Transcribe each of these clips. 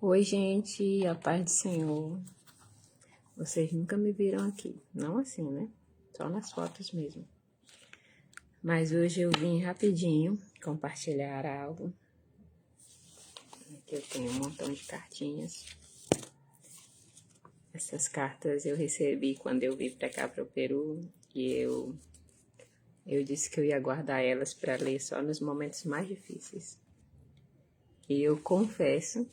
Oi, gente, a paz do Senhor. Vocês nunca me viram aqui, não assim, né? Só nas fotos mesmo. Mas hoje eu vim rapidinho compartilhar algo. Aqui eu tenho um montão de cartinhas. Essas cartas eu recebi quando eu vim pra cá, pro Peru, e eu disse que eu ia guardar elas para ler só nos momentos mais difíceis. E eu confesso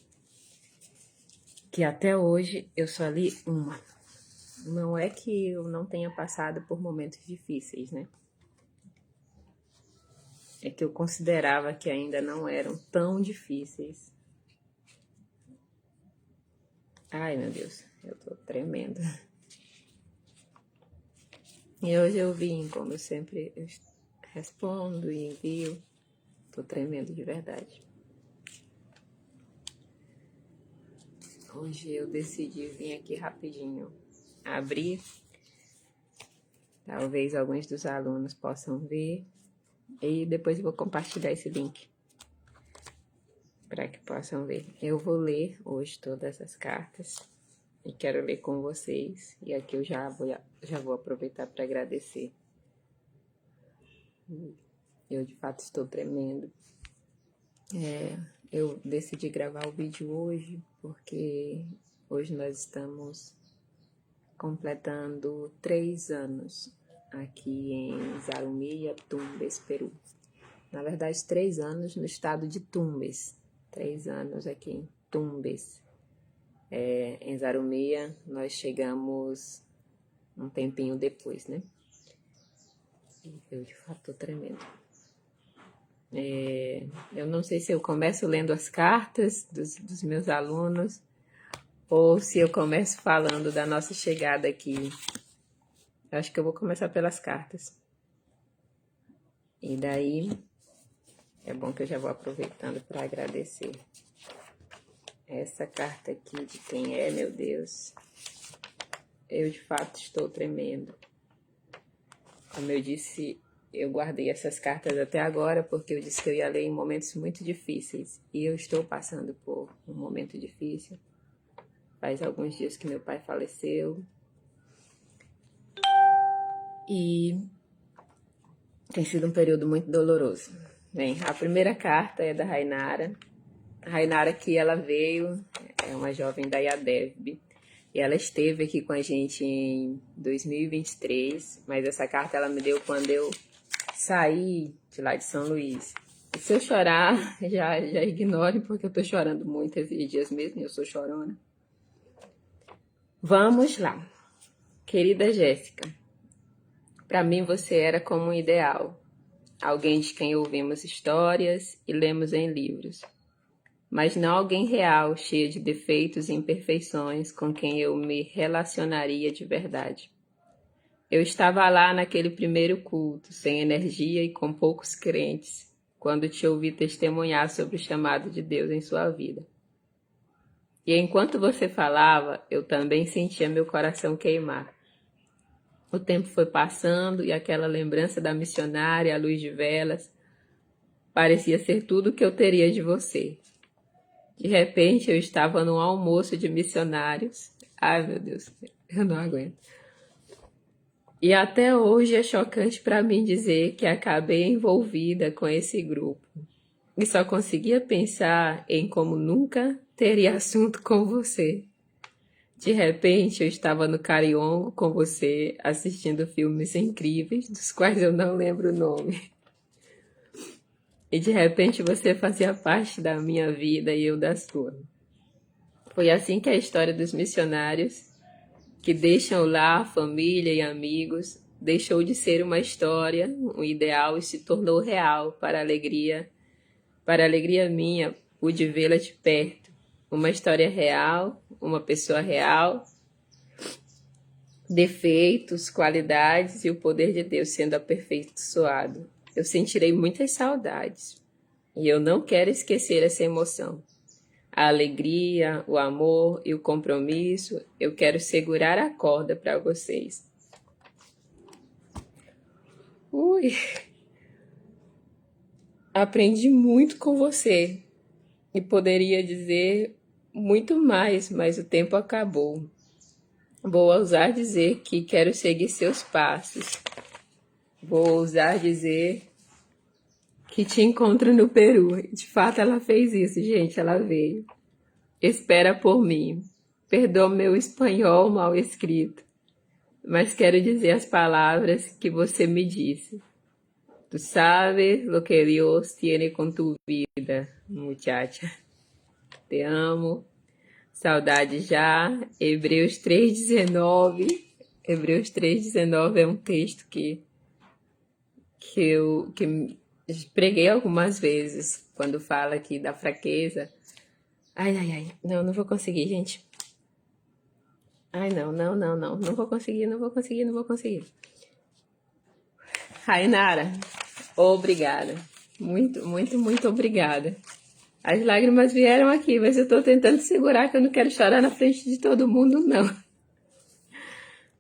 que até hoje eu só li uma. Não é que eu não tenha passado por momentos difíceis, né? É que eu considerava que ainda não eram tão difíceis. Ai, meu Deus, eu tô tremendo. E hoje eu vim, como eu sempre respondo e envio, tô tremendo de verdade. Hoje eu decidi vir aqui rapidinho abrir. Talvez alguns dos alunos possam ver. E depois eu vou compartilhar esse link para que possam ver. Eu vou ler hoje todas as cartas e quero ler com vocês. E aqui eu já vou aproveitar para agradecer. Eu de fato estou tremendo. Eu decidi gravar o vídeo hoje porque hoje nós estamos completando 3 anos aqui em Zarumilla, Tumbes, Peru. Na verdade, 3 anos no estado de Tumbes. 3 anos aqui em Tumbes. Em Zarumilla, nós chegamos um tempinho depois, né? Eu de fato tô tremendo. Eu não sei se eu começo lendo as cartas dos meus alunos ou se eu começo falando da nossa chegada aqui. Eu acho que eu vou começar pelas cartas. E daí é bom que eu já vou aproveitando para agradecer. Essa carta aqui de quem é, meu Deus. Eu de fato estou tremendo. Como eu disse, eu guardei essas cartas até agora porque eu disse que eu ia ler em momentos muito difíceis. E eu estou passando por um momento difícil. Faz alguns dias que meu pai faleceu. E tem sido um período muito doloroso. Bem, a primeira carta é da Rainara. A Rainara que ela veio, é uma jovem da IADEVB. E ela esteve aqui com a gente em 2023, mas essa carta ela me deu quando eu saí de lá de São Luís. E se eu chorar, já ignore, porque eu tô chorando muito esses dias mesmo, eu sou chorona. Vamos lá. Querida Jéssica, para mim você era como um ideal, alguém de quem ouvimos histórias e lemos em livros, mas não alguém real, cheio de defeitos e imperfeições com quem eu me relacionaria de verdade. Eu estava lá naquele primeiro culto, sem energia e com poucos crentes, quando te ouvi testemunhar sobre o chamado de Deus em sua vida. E enquanto você falava, eu também sentia meu coração queimar. O tempo foi passando e aquela lembrança da missionária à luz de velas parecia ser tudo o que eu teria de você. De repente, eu estava num almoço de missionários. Ai, meu Deus, eu não aguento. E até hoje é chocante para mim dizer que acabei envolvida com esse grupo. E só conseguia pensar em como nunca teria assunto com você. De repente, eu estava no Cariongo com você, assistindo filmes incríveis, dos quais eu não lembro o nome. E de repente você fazia parte da minha vida e eu da sua. Foi assim que a história dos missionários, que deixam lá família e amigos, deixou de ser uma história, um ideal e se tornou real para a alegria minha, pude vê-la de perto. Uma história real, uma pessoa real, defeitos, qualidades e o poder de Deus sendo aperfeiçoado. Eu sentirei muitas saudades e eu não quero esquecer essa emoção. A alegria, o amor e o compromisso, eu quero segurar a corda para vocês. Aprendi muito com você e poderia dizer muito mais, mas o tempo acabou. Vou ousar dizer que quero seguir seus passos. Vou ousar dizer que te encontro no Peru. De fato, ela fez isso, gente. Ela veio. Espera por mim. Perdoa meu espanhol mal escrito, mas quero dizer as palavras que você me disse. Tu sabes lo que Dios tiene con tu vida, muchacha. Te amo. Saudade já. Hebreus 3,19. Hebreus 3,19 é um texto que eu preguei algumas vezes, quando fala aqui da fraqueza. Ai. Não vou conseguir, gente. Ai, não. Não vou conseguir. Rainara, obrigada. Muito obrigada. As lágrimas vieram aqui, mas eu tô tentando segurar que eu não quero chorar na frente de todo mundo, não.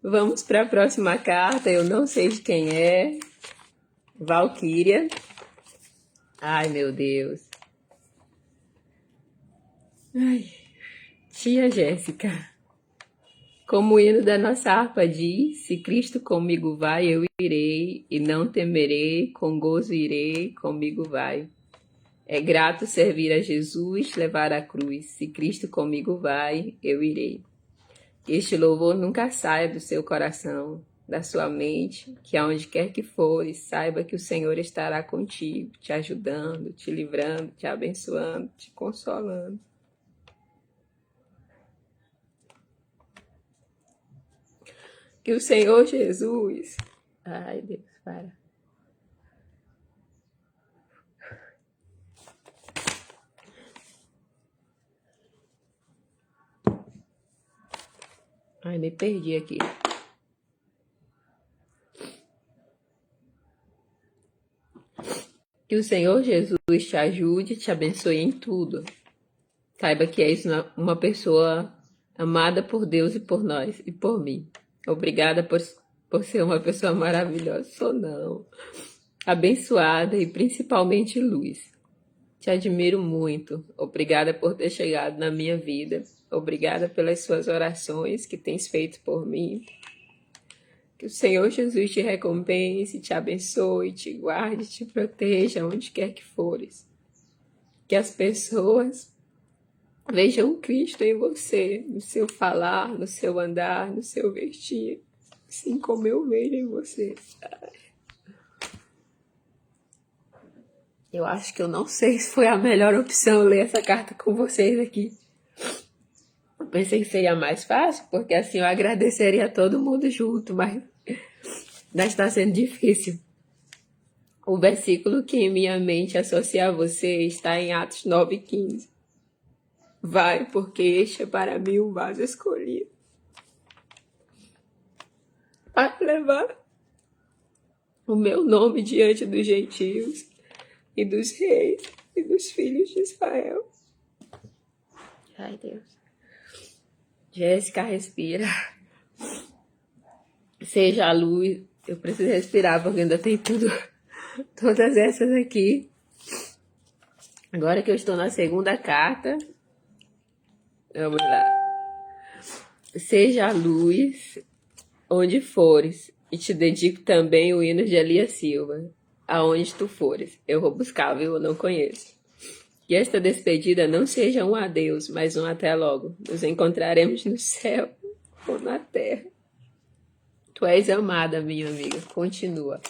Vamos para a próxima carta, eu não sei de quem é. Valquíria. Ai, meu Deus. Ai, tia Jéssica. Como o hino da nossa harpa diz, se Cristo comigo vai, eu irei, e não temerei, com gozo irei, comigo vai. É grato servir a Jesus, levar a cruz. Se Cristo comigo vai, eu irei. Que este louvor nunca saia do seu coração, da sua mente, que aonde quer que fores, saiba que o Senhor estará contigo, te ajudando, te livrando, te abençoando, te consolando. Que o Senhor Jesus... Ai, Deus, para. Ai, me perdi aqui. Que o Senhor Jesus te ajude e te abençoe em tudo. Saiba que és uma pessoa amada por Deus e por nós, e por mim. Obrigada por ser uma pessoa maravilhosa. Sou não. Abençoada e principalmente luz. Te admiro muito. Obrigada por ter chegado na minha vida. Obrigada pelas suas orações que tens feito por mim. Que o Senhor Jesus te recompense, te abençoe, te guarde, te proteja onde quer que fores. Que as pessoas vejam Cristo em você, no seu falar, no seu andar, no seu vestir, assim como eu vejo em você. Eu acho que eu não sei se foi a melhor opção ler essa carta com vocês aqui. Eu pensei que seria mais fácil, porque assim eu agradeceria a todo mundo junto, mas está sendo difícil. O versículo que em minha mente associa a você está em Atos 9,15. Vai, porque este é para mim o vaso escolhido para levar o meu nome diante dos gentios e dos reis e dos filhos de Israel. Ai, Deus. Jéssica, respira. Seja a luz. Eu preciso respirar porque ainda tem todas essas aqui. Agora que eu estou na segunda carta, vamos lá. Seja a luz onde fores, e te dedico também o hino de Elias Silva. Aonde tu fores. Eu vou buscar, viu? Eu não conheço. Que esta despedida não seja um adeus, mas um até logo. Nos encontraremos no céu ou na terra. Tu és amada, minha amiga. Continua.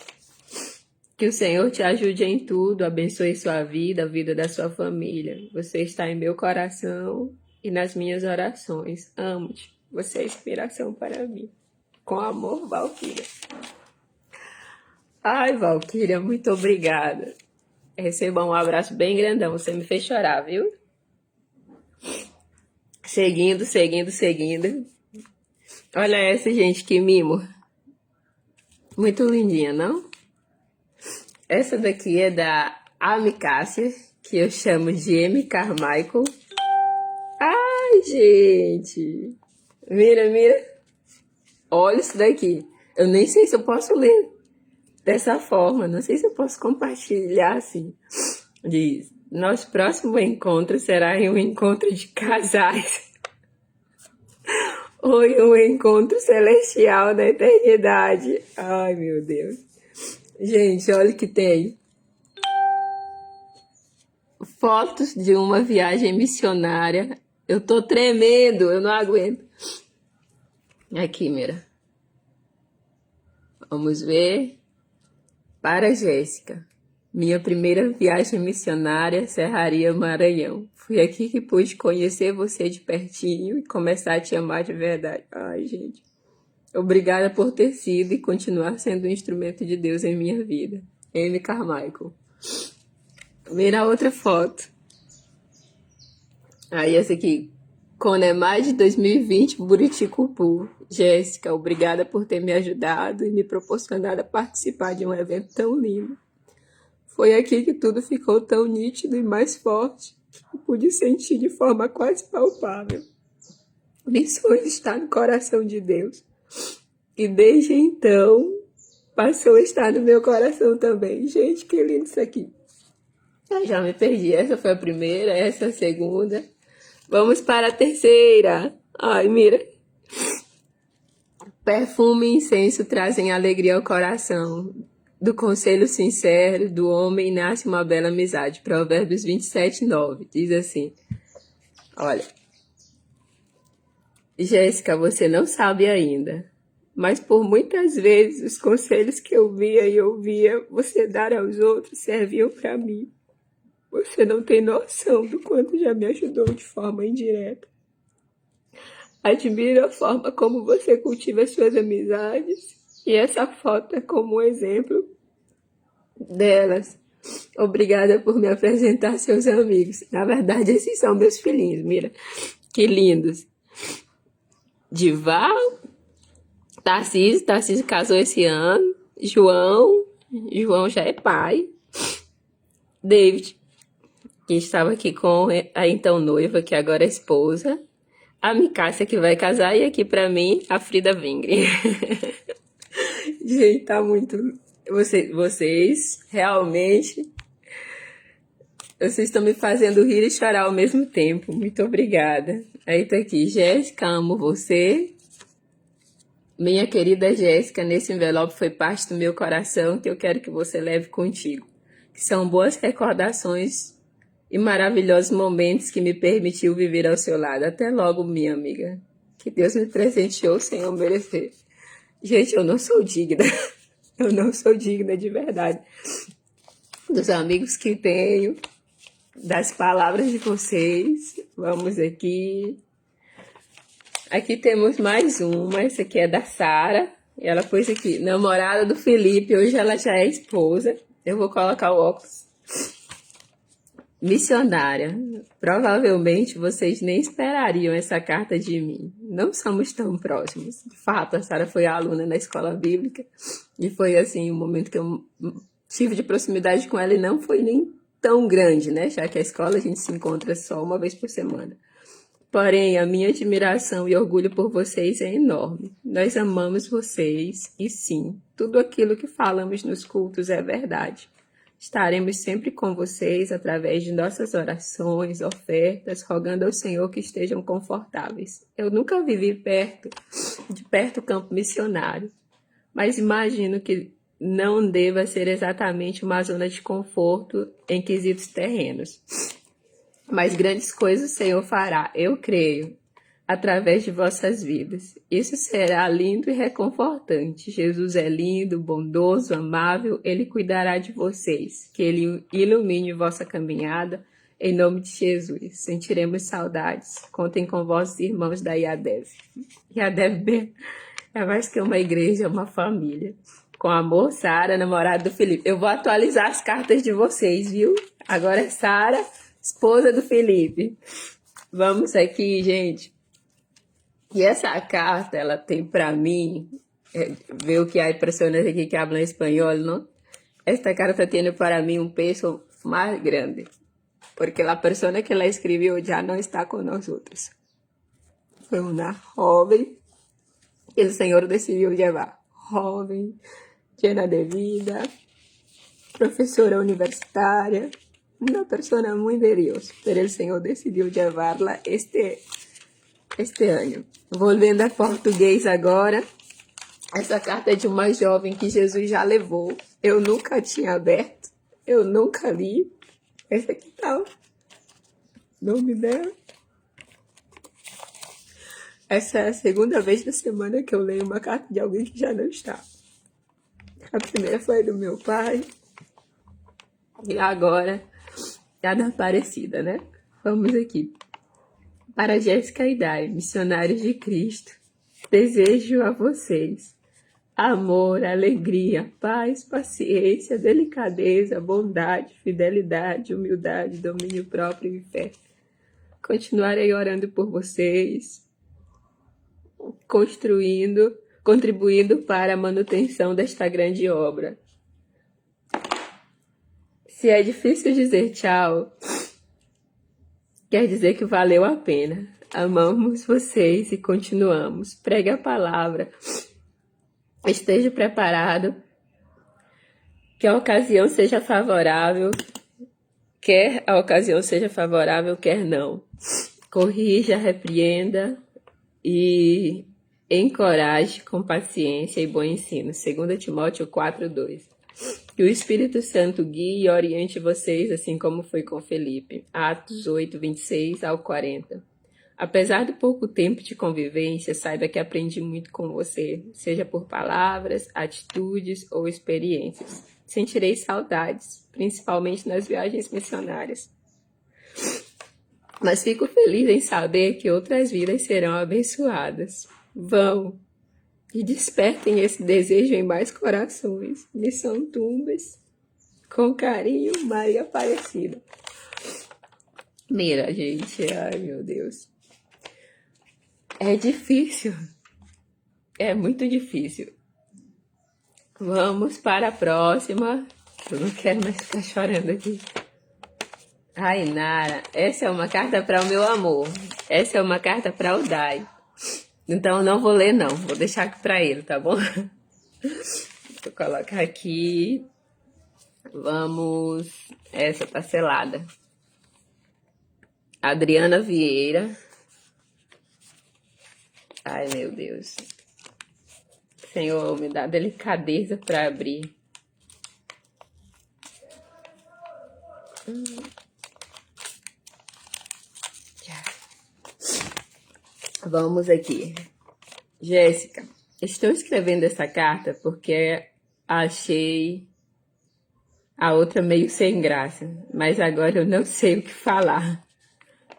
Que o Senhor te ajude em tudo, abençoe sua vida, a vida da sua família. Você está em meu coração e nas minhas orações. Amo-te. Você é inspiração para mim. Com amor, Valquíria. Ai, Valquíria, muito obrigada. Receba um abraço bem grandão. Você me fez chorar, viu? Seguindo. Olha essa, gente, que mimo. Muito lindinha, não? Essa daqui é da Amy Cássia, que eu chamo de M. Carmichael. Ai, gente. Mira. Olha isso daqui. Eu nem sei se eu posso ler dessa forma. Não sei se eu posso compartilhar assim. Diz: Nosso próximo encontro será em um encontro de casais ou em um encontro celestial na eternidade. Ai, meu Deus. Gente, olha o que tem. Fotos de uma viagem missionária. Eu tô tremendo, eu não aguento. Aqui, Mira. Vamos ver. Para Jéssica. Minha primeira viagem missionária, Serraria Maranhão. Foi aqui que pude conhecer você de pertinho e começar a te amar de verdade. Ai, gente. Obrigada por ter sido e continuar sendo um instrumento de Deus em minha vida. M. Carmichael. Mira outra foto. Aí essa aqui. Conemar de 2020, Buriticupu. Jéssica, obrigada por ter me ajudado e me proporcionado a participar de um evento tão lindo. Foi aqui que tudo ficou tão nítido e mais forte que eu pude sentir de forma quase palpável. Missões está no coração de Deus. E desde então, passou a estar no meu coração também. Gente, que lindo isso aqui. Eu já me perdi. Essa foi a primeira, essa a segunda. Vamos para a terceira. Ai, mira. Perfume e incenso trazem alegria ao coração. Do conselho sincero do homem nasce uma bela amizade. Provérbios 27:9. Diz assim. Olha. Jéssica, você não sabe ainda. Mas por muitas vezes os conselhos que eu via e ouvia você dar aos outros serviam para mim. Você não tem noção do quanto já me ajudou de forma indireta. Admiro a forma como você cultiva suas amizades e essa foto é como um exemplo delas. Obrigada por me apresentar seus amigos. Na verdade, esses são meus filhinhos, mira. Que lindos. Dival, Tarcísio casou esse ano. João já é pai. David, que estava aqui com a então noiva, que agora é esposa. A Micácia, que vai casar, e aqui pra mim, a Frida Vingre. Gente, tá muito... Vocês realmente... Vocês estão me fazendo rir e chorar ao mesmo tempo. Muito obrigada. Aí tá aqui, Jéssica, amo você. Minha querida Jéssica, nesse envelope foi parte do meu coração que eu quero que você leve contigo. Que são boas recordações e maravilhosos momentos que me permitiu viver ao seu lado. Até logo, minha amiga. Que Deus me presenteou sem eu merecer. Gente, eu não sou digna. Eu não sou digna de verdade. Dos amigos que tenho, das palavras de vocês. Vamos aqui. Aqui temos mais uma. Essa aqui é da Sara. Ela pôs aqui, namorada do Felipe. Hoje ela já é esposa. Eu vou colocar o óculos. Missionária, provavelmente vocês nem esperariam essa carta de mim. Não somos tão próximos. De fato, a Sara foi aluna na escola bíblica e foi assim um momento que eu tive de proximidade com ela e não foi nem tão grande, né? Já que a escola a gente se encontra só uma vez por semana. Porém, a minha admiração e orgulho por vocês é enorme. Nós amamos vocês e sim, tudo aquilo que falamos nos cultos é verdade. Estaremos sempre com vocês através de nossas orações, ofertas, rogando ao Senhor que estejam confortáveis. Eu nunca vivi de perto o campo missionário, mas imagino que não deva ser exatamente uma zona de conforto em quesitos terrenos. Mas grandes coisas o Senhor fará, eu creio, através de vossas vidas. Isso será lindo e reconfortante. Jesus é lindo, bondoso, amável. Ele cuidará de vocês. Que Ele ilumine vossa caminhada. Em nome de Jesus. Sentiremos saudades. Contem com vossos irmãos da IADEV. IADEV é mais que uma igreja, é uma família. Com amor, Sara, namorada do Felipe. Eu vou atualizar as cartas de vocês, viu? Agora é Sara, esposa do Felipe. Vamos aqui, gente. E essa carta, ela tem para mim, veo que hay personas aqui que hablan espanhol, ¿no? Esta carta tiene para mí un peso más grande, porque la persona que la escribió ya no está con nosotros. Fue una joven que el Señor decidió llevar. Joven, llena de vida, profesora universitária, una persona muy de Dios, pero el Señor decidiu llevarla este ano. Volvendo a português agora, essa carta é de uma jovem que Jesus já levou. Eu nunca tinha aberto, eu nunca li. Esse aqui tá o nome dela. Essa é a segunda vez na semana que eu leio uma carta de alguém que já não está. A primeira foi do meu pai. E agora é a da Aparecida, né? Vamos aqui. Para Jéssica e Dai, missionários de Cristo, desejo a vocês amor, alegria, paz, paciência, delicadeza, bondade, fidelidade, humildade, domínio próprio e fé. Continuarei orando por vocês, contribuindo para a manutenção desta grande obra. Se é difícil dizer tchau, quer dizer que valeu a pena. Amamos vocês e continuamos. Pregue a palavra. Esteja preparado. Que a ocasião seja favorável. Quer a ocasião seja favorável, quer não. Corrija, repreenda e encoraje com paciência e bom ensino. 2 Timóteo 4:2. Que o Espírito Santo guie e oriente vocês, assim como foi com Felipe. Atos 8:26 ao 40. Apesar do pouco tempo de convivência, saiba que aprendi muito com você, seja por palavras, atitudes ou experiências. Sentirei saudades, principalmente nas viagens missionárias. Mas fico feliz em saber que outras vidas serão abençoadas. Vão e despertem esse desejo em mais corações. Missão Tumbas, com carinho, Maria Aparecida. Mira, gente, ai meu Deus. É difícil. É muito difícil. Vamos para a próxima. Eu não quero mais ficar chorando aqui. Ai, Nara, essa é uma carta para o meu amor. Essa é uma carta para o Dai. Então eu não vou ler não, vou deixar aqui para ele, tá bom? Vou colocar aqui. Vamos. Essa tá selada. Adriana Vieira. Ai, meu Deus. Senhor, me dá delicadeza para abrir. Vamos aqui. Jéssica, estou escrevendo essa carta porque achei a outra meio sem graça, mas agora eu não sei o que falar.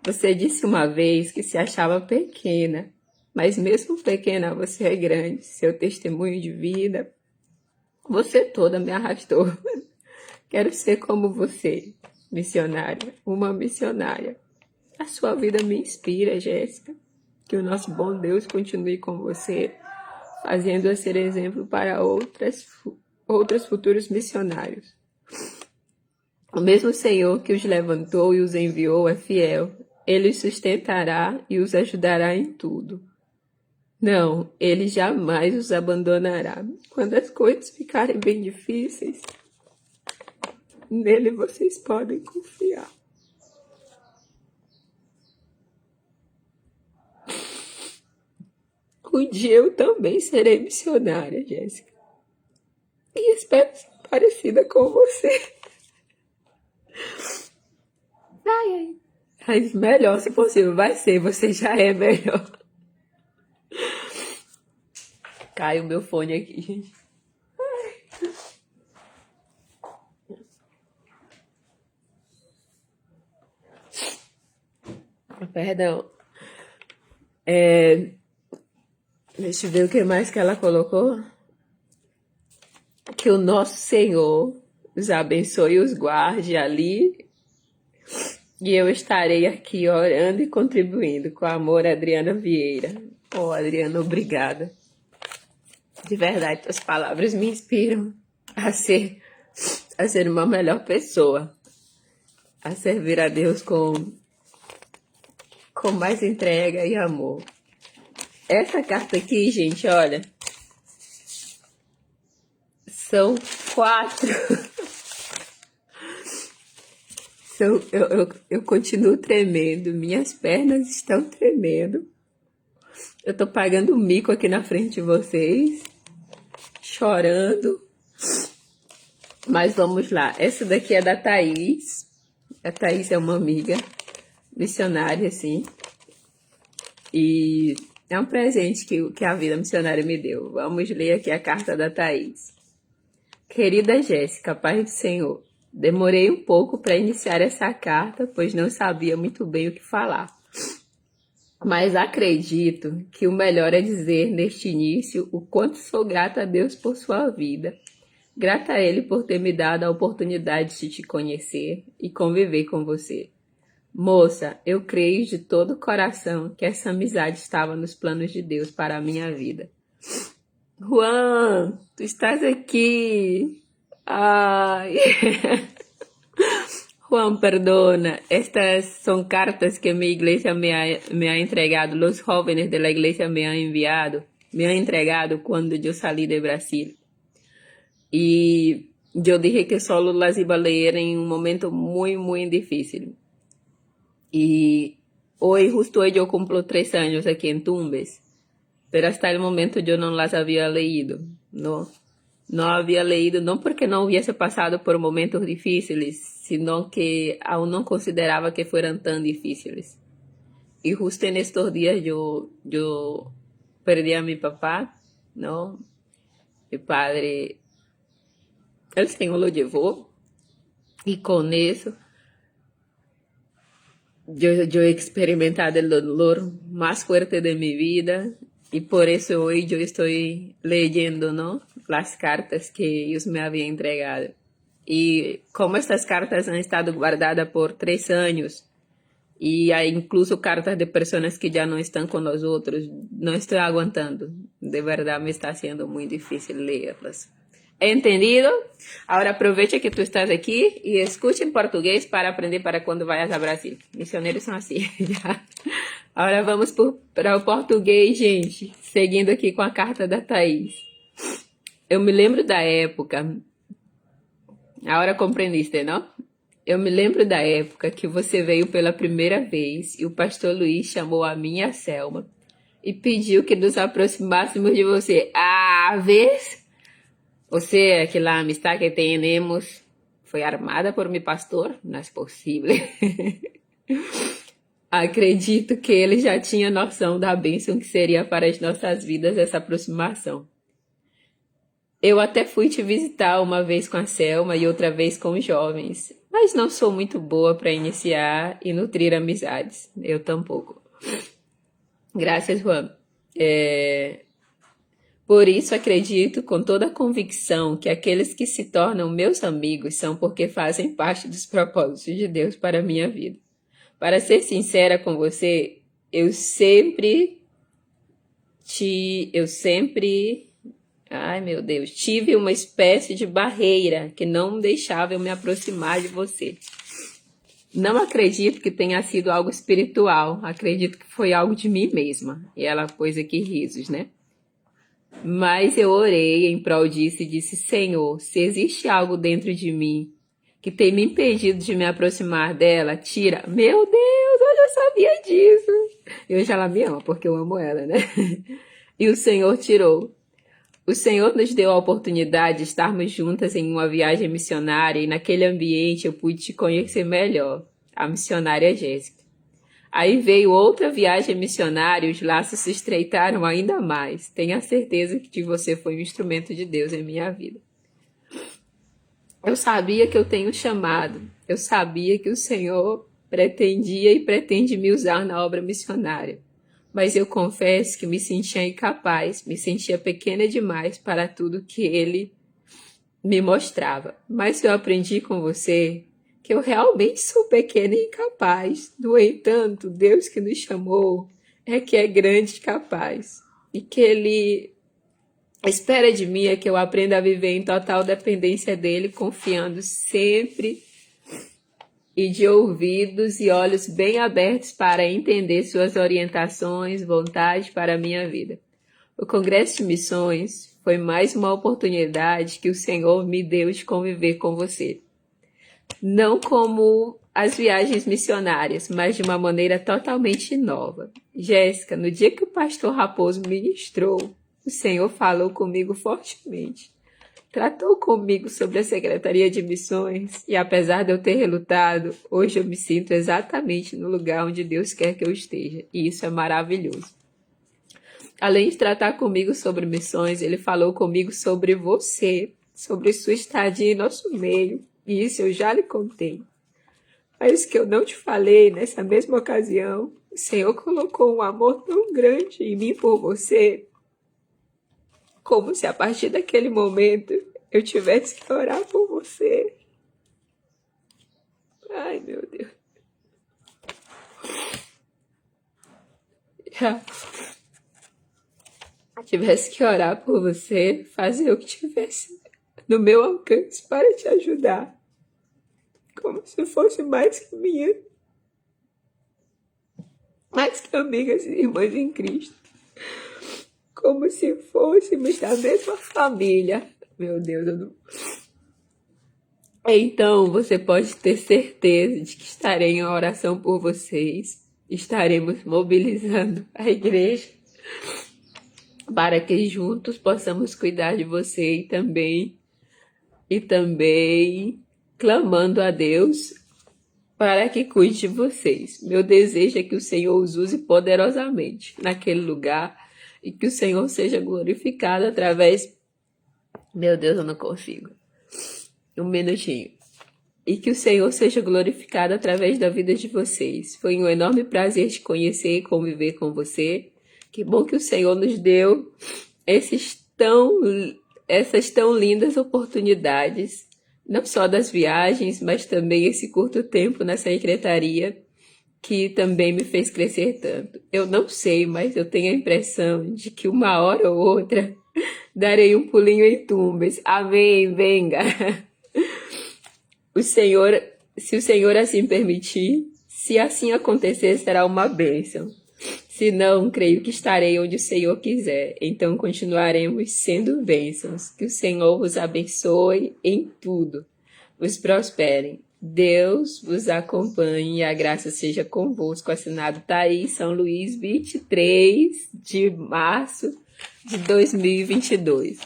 Você disse uma vez que se achava pequena, mas mesmo pequena você é grande. Seu testemunho de vida, você toda me arrastou. Quero ser como você, missionária, uma missionária. A sua vida me inspira, Jéssica. Que o nosso bom Deus continue com você, fazendo-a ser exemplo para outros futuros missionários. O mesmo Senhor que os levantou e os enviou é fiel. Ele os sustentará e os ajudará em tudo. Não, Ele jamais os abandonará. Quando as coisas ficarem bem difíceis, nele vocês podem confiar. Um dia eu também serei missionária, Jéssica. E espero ser parecida com você. Ai. Mas melhor, se possível, vai ser. Você já é melhor. Cai o meu fone aqui, gente. Perdão. Deixa eu ver o que mais que ela colocou. Que o nosso Senhor os abençoe e os guarde ali. E eu estarei aqui orando e contribuindo. Com amor, Adriana Vieira. Oh, Adriana, obrigada. De verdade, tuas palavras me inspiram a ser uma melhor pessoa. A servir a Deus com mais entrega e amor. Essa carta aqui, gente, olha. São 4. Eu continuo tremendo, minhas pernas estão tremendo. Eu tô pagando um mico aqui na frente de vocês, chorando. Mas vamos lá. Essa daqui é da Thaís. A Thaís é uma amiga missionária, assim. E é um presente que a vida missionária me deu. Vamos ler aqui a carta da Thaís. Querida Jéssica, paz do Senhor. Demorei um pouco para iniciar essa carta, pois não sabia muito bem o que falar. Mas acredito que o melhor é dizer neste início o quanto sou grata a Deus por sua vida. Grata a Ele por ter me dado a oportunidade de te conhecer e conviver com você. Moça, eu creio de todo o coração que essa amizade estava nos planos de Deus para a minha vida. Juan, tu estás aqui. Ay. Juan, perdona. Estas son cartas que mi iglesia me ha entregado. Los jóvenes de la iglesia me han enviado. Me han entregado cuando yo salí de Brasil. Y yo dije que solo las iba a leer en un momento muy, muy difícil. Y hoy, justo hoy, yo cumplo 3 años aquí en Tumbes. Pero hasta el momento yo no las había leído, ¿no? No había leído, no porque no hubiese pasado por momentos difíciles, sino que aún no consideraba que fueran tan difíciles. Y justo en estos días yo perdí a mi papá, ¿no? Mi padre, el Señor lo llevó. Y con eso yo he experimentado el dolor más fuerte de mi vida. Y por eso hoy yo estoy leyendo, ¿no? Las cartas que ellos me habían entregado. Y como estas cartas han estado guardadas por 3 años, y hay incluso cartas de personas que ya no están con nosotros, no estoy aguantando. De verdad me está haciendo muy difícil leerlas. ¿Entendido? Ahora aprovecha que tú estás aqui e escute em português para aprender para quando vayas a Brasil. Missioneiros são assim. Agora vamos para o português, gente. Seguindo aqui com a carta da Thaís. Eu me lembro da época... Agora compreendiste, não? Eu me lembro da época que você veio pela primeira vez e o pastor Luiz chamou a mim e a Selma e pediu que nos aproximássemos de você. ¿Ves? O sea, que la amistad que tenemos fue armada por mi pastor? Não é possível. Acredito que ele já tinha noção da bênção que seria para as nossas vidas essa aproximação. Eu até fui te visitar uma vez com a Selma e outra vez com os jovens, mas não sou muito boa para iniciar e nutrir amizades. Eu tampouco. Graças, Juan. Por isso acredito com toda a convicção que aqueles que se tornam meus amigos são porque fazem parte dos propósitos de Deus para a minha vida. Para ser sincera com você, eu sempre, ai meu Deus, tive uma espécie de barreira que não deixava eu me aproximar de você. Não acredito que tenha sido algo espiritual, acredito que foi algo de mim mesma. E ela pôs aqui risos, né? Mas eu orei em prol disso e disse, Senhor, se existe algo dentro de mim que tem me impedido de me aproximar dela, tira. Meu Deus, eu já sabia disso. E hoje ela me ama, porque eu amo ela, né? E o Senhor tirou. O Senhor nos deu a oportunidade de estarmos juntas em uma viagem missionária e naquele ambiente eu pude te conhecer melhor, a missionária Jéssica. Aí veio outra viagem missionária e os laços se estreitaram ainda mais. Tenha certeza que você foi um instrumento de Deus em minha vida. Eu sabia que eu tenho chamado. Eu sabia que o Senhor pretendia e pretende me usar na obra missionária. Mas eu confesso que me sentia incapaz, me sentia pequena demais para tudo que Ele me mostrava. Mas eu aprendi com você que eu realmente sou pequena e incapaz. No entanto, Deus que nos chamou é que é grande e capaz. E que Ele espera de mim é que eu aprenda a viver em total dependência dEle, confiando sempre e de ouvidos e olhos bem abertos para entender suas orientações, vontades para a minha vida. O Congresso de Missões foi mais uma oportunidade que o Senhor me deu de conviver com você. Não como as viagens missionárias, mas de uma maneira totalmente nova. Jéssica, no dia que o pastor Raposo ministrou, o Senhor falou comigo fortemente. Tratou comigo sobre a Secretaria de Missões e, apesar de eu ter relutado, hoje eu me sinto exatamente no lugar onde Deus quer que eu esteja, e isso é maravilhoso. Além de tratar comigo sobre missões, ele falou comigo sobre você, sobre sua estadia em nosso meio, e isso eu já lhe contei. Mas que eu não te falei nessa mesma ocasião, o Senhor colocou um amor tão grande em mim por você, como se a partir daquele momento eu tivesse que orar por você. Ai, meu Deus. Já tivesse que orar por você, fazer o que tivesse no meu alcance para te ajudar. Como se fosse mais que amigas e irmãs em Cristo. Como se fôssemos da mesma família. Meu Deus, eu não... Então, você pode ter certeza de que estarei em oração por vocês. Estaremos mobilizando a igreja para que juntos possamos cuidar de você e também clamando a Deus para que cuide de vocês. Meu desejo é que o Senhor os use poderosamente naquele lugar e que o Senhor seja glorificado através... Meu Deus, eu não consigo. Um minutinho. E que o Senhor seja glorificado através da vida de vocês. Foi um enorme prazer te conhecer e conviver com você. Que bom que o Senhor nos deu essas tão lindas oportunidades, não só das viagens, mas também esse curto tempo na secretaria, que também me fez crescer tanto. Eu não sei, mas eu tenho a impressão de que uma hora ou outra darei um pulinho em Tumbes. Amém, venga. Se o Senhor assim permitir, se assim acontecer, será uma bênção. Se não, creio que estarei onde o Senhor quiser. Então continuaremos sendo bênçãos. Que o Senhor vos abençoe em tudo. Vos prosperem. Deus vos acompanhe e a graça seja convosco. Assinado Thaís, São Luís, 23 de março de 2022.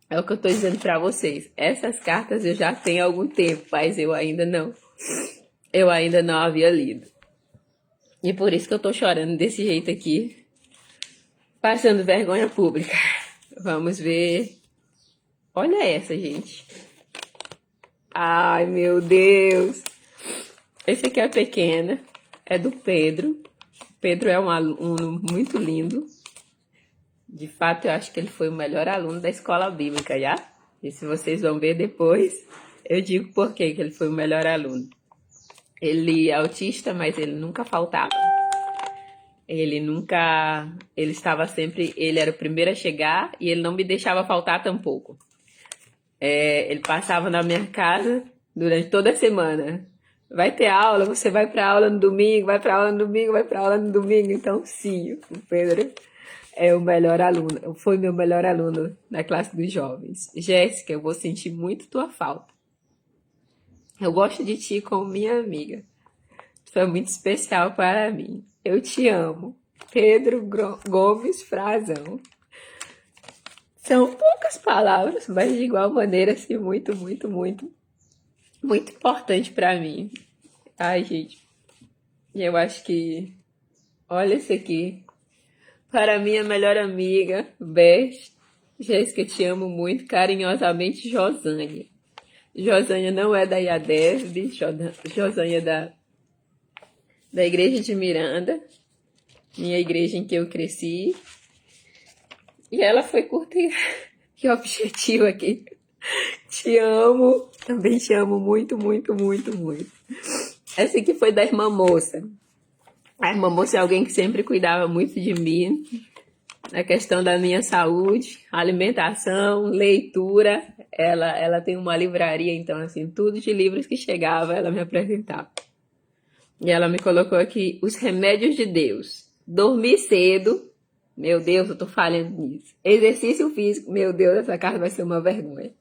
É o que eu estou dizendo para vocês. Essas cartas eu já tenho há algum tempo, mas eu ainda não havia lido. E por isso que eu tô chorando desse jeito aqui, passando vergonha pública. Vamos ver. Olha essa, gente. Ai, meu Deus. Esse aqui é pequena, é do Pedro. Pedro é um aluno muito lindo. De fato, eu acho que ele foi o melhor aluno da escola bíblica, já? E se vocês vão ver depois, eu digo por que ele foi o melhor aluno. Ele é autista, mas ele nunca faltava. Ele estava sempre, ele era o primeiro a chegar e ele não me deixava faltar tampouco. Ele passava na minha casa durante toda a semana. Vai ter aula, você vai para aula no domingo, vai para aula no domingo, vai para aula no domingo. Então, sim, o Pedro é o melhor aluno, foi meu melhor aluno na classe dos jovens. Jéssica, eu vou sentir muito tua falta. Eu gosto de ti como minha amiga. Tu é muito especial para mim. Eu te amo. Pedro Gomes Frazão. São poucas palavras, mas de igual maneira, assim, muito importante para mim. Ai, gente. E eu acho que... Olha esse aqui. Para minha melhor amiga, Beth. Jéssica, te amo muito. Carinhosamente, Josânia. Josânia não é da IADEV. Josânia é da Igreja de Miranda. Minha igreja em que eu cresci. E ela foi curtir. Que objetivo aqui. Te amo. Também te amo muito. Essa aqui foi da irmã moça. A irmã moça é alguém que sempre cuidava muito de mim. Na questão da minha saúde, alimentação, leitura. Ela tem uma livraria, então, assim, tudo de livros que chegava, ela me apresentava. E ela me colocou aqui, os remédios de Deus. Dormir cedo. Meu Deus, eu tô falhando nisso. Exercício físico. Meu Deus, essa carta vai ser uma vergonha.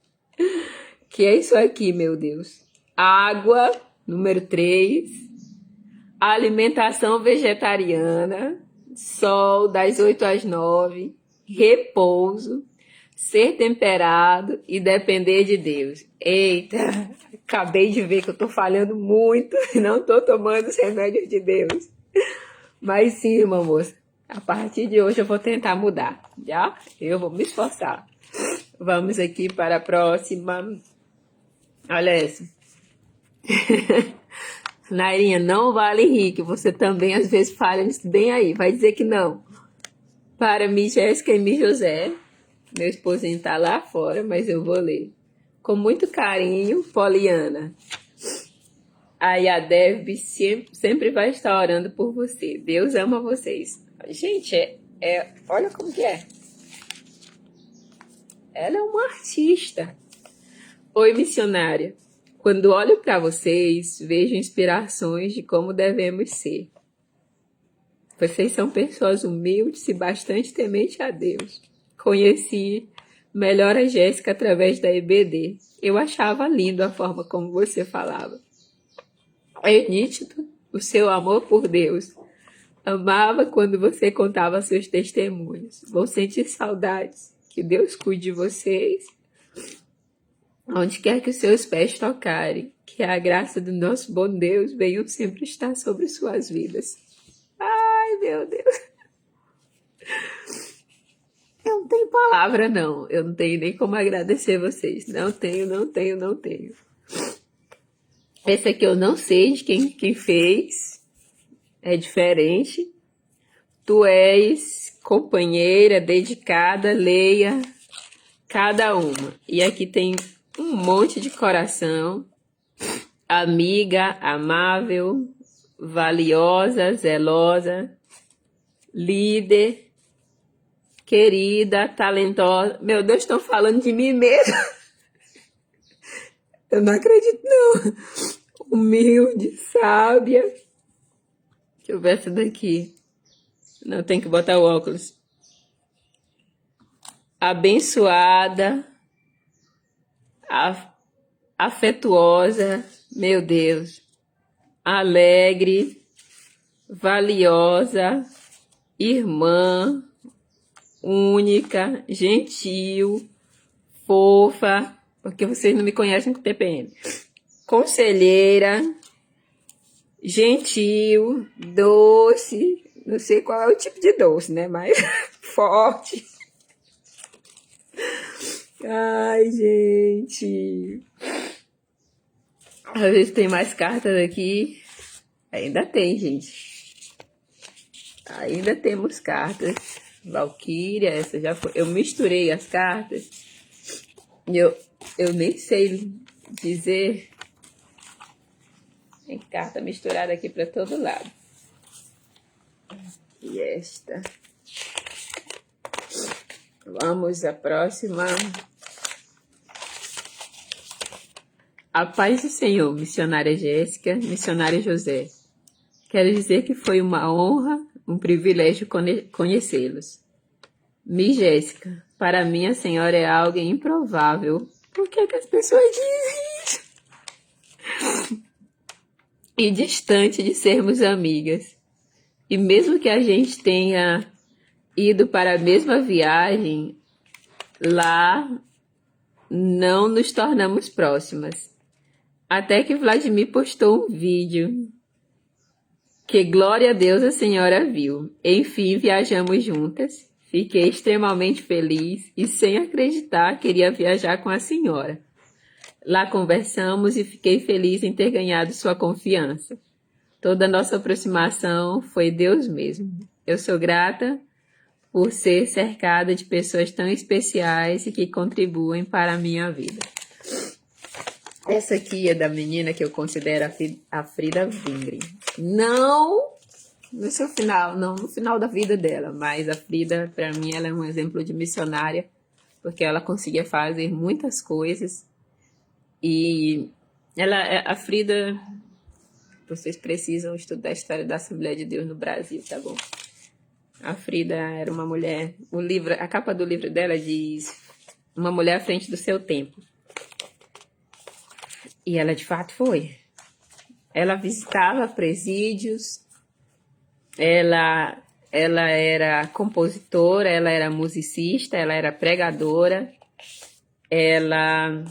Que é isso aqui, meu Deus. Água, Número 3, alimentação vegetariana, sol das 8 às 9, repouso, ser temperado e depender de Deus. Eita, acabei de ver que eu tô falhando muito e não tô tomando os remédios de Deus. Mas sim, irmã moça, a partir de hoje eu vou tentar mudar, já? Eu vou me esforçar. Vamos aqui para a próxima. Olha essa. Nairinha, não vale rir, que você também às vezes falha nisso bem aí. Vai dizer que não. Para mim, Jéssica e Mi José. Meu esposinho tá lá fora, mas eu vou ler. Com muito carinho, Poliana. Aí a Deb sempre vai estar orando por você. Deus ama vocês. Gente, olha como que é. Ela é uma artista. Oi, missionária. Quando olho para vocês, vejo inspirações de como devemos ser. Vocês são pessoas humildes e bastante tementes a Deus. Conheci melhor a Jéssica através da EBD. Eu achava lindo a forma como você falava. É nítido o seu amor por Deus. Amava quando você contava seus testemunhos. Vou sentir saudades. Que Deus cuide de vocês. Onde quer que os seus pés tocarem. Que a graça do nosso bom Deus venha sempre estar sobre suas vidas. Ai, meu Deus. Eu não tenho palavra, não. Eu não tenho nem como agradecer vocês. Não tenho. Esse aqui eu não sei de quem fez. É diferente. Tu és companheira, dedicada, leia cada uma. E aqui tem um monte de coração. Amiga, amável, valiosa, zelosa, líder, querida, talentosa. Meu Deus, estão falando de mim mesmo. Eu não acredito, não. Humilde, sábia. Deixa eu ver essa daqui. Não, tem que botar o óculos. Abençoada, afetuosa, meu Deus. Alegre, valiosa, irmã, única, gentil, fofa, porque vocês não me conhecem com TPM. Conselheira, gentil, doce, não sei qual é o tipo de doce, né? Mas forte. Ai, gente. Às vezes tem mais cartas aqui. Ainda tem, gente. Ainda temos cartas. Valquíria, essa já foi. Eu misturei as cartas. E eu nem sei dizer. Tem carta misturada aqui para todo lado. E esta. Vamos à próxima. A paz do Senhor, missionária Jéssica, missionário José. Quero dizer que foi uma honra, um privilégio conhecê-los. Miss Jéssica, para mim a senhora é algo improvável. Por que as pessoas dizem isso? E distante de sermos amigas. E mesmo que a gente tenha ido para a mesma viagem, lá não nos tornamos próximas. Até que Vladimir postou um vídeo que, glória a Deus, a senhora viu. Enfim, viajamos juntas. Fiquei extremamente feliz e, sem acreditar, queria viajar com a senhora. Lá conversamos e fiquei feliz em ter ganhado sua confiança. Toda a nossa aproximação foi Deus mesmo. Eu sou grata por ser cercada de pessoas tão especiais e que contribuem para a minha vida. Essa aqui é da menina que eu considero a Frida Wingren. Não no seu final, não no final da vida dela, mas a Frida, para mim, ela é um exemplo de missionária, porque ela conseguia fazer muitas coisas. E a Frida, vocês precisam estudar a história da Assembleia de Deus no Brasil, tá bom? A Frida era uma mulher, a capa do livro dela diz uma mulher à frente do seu tempo. E ela de fato foi. Ela visitava presídios, ela era compositora, ela era musicista, ela era pregadora, ela,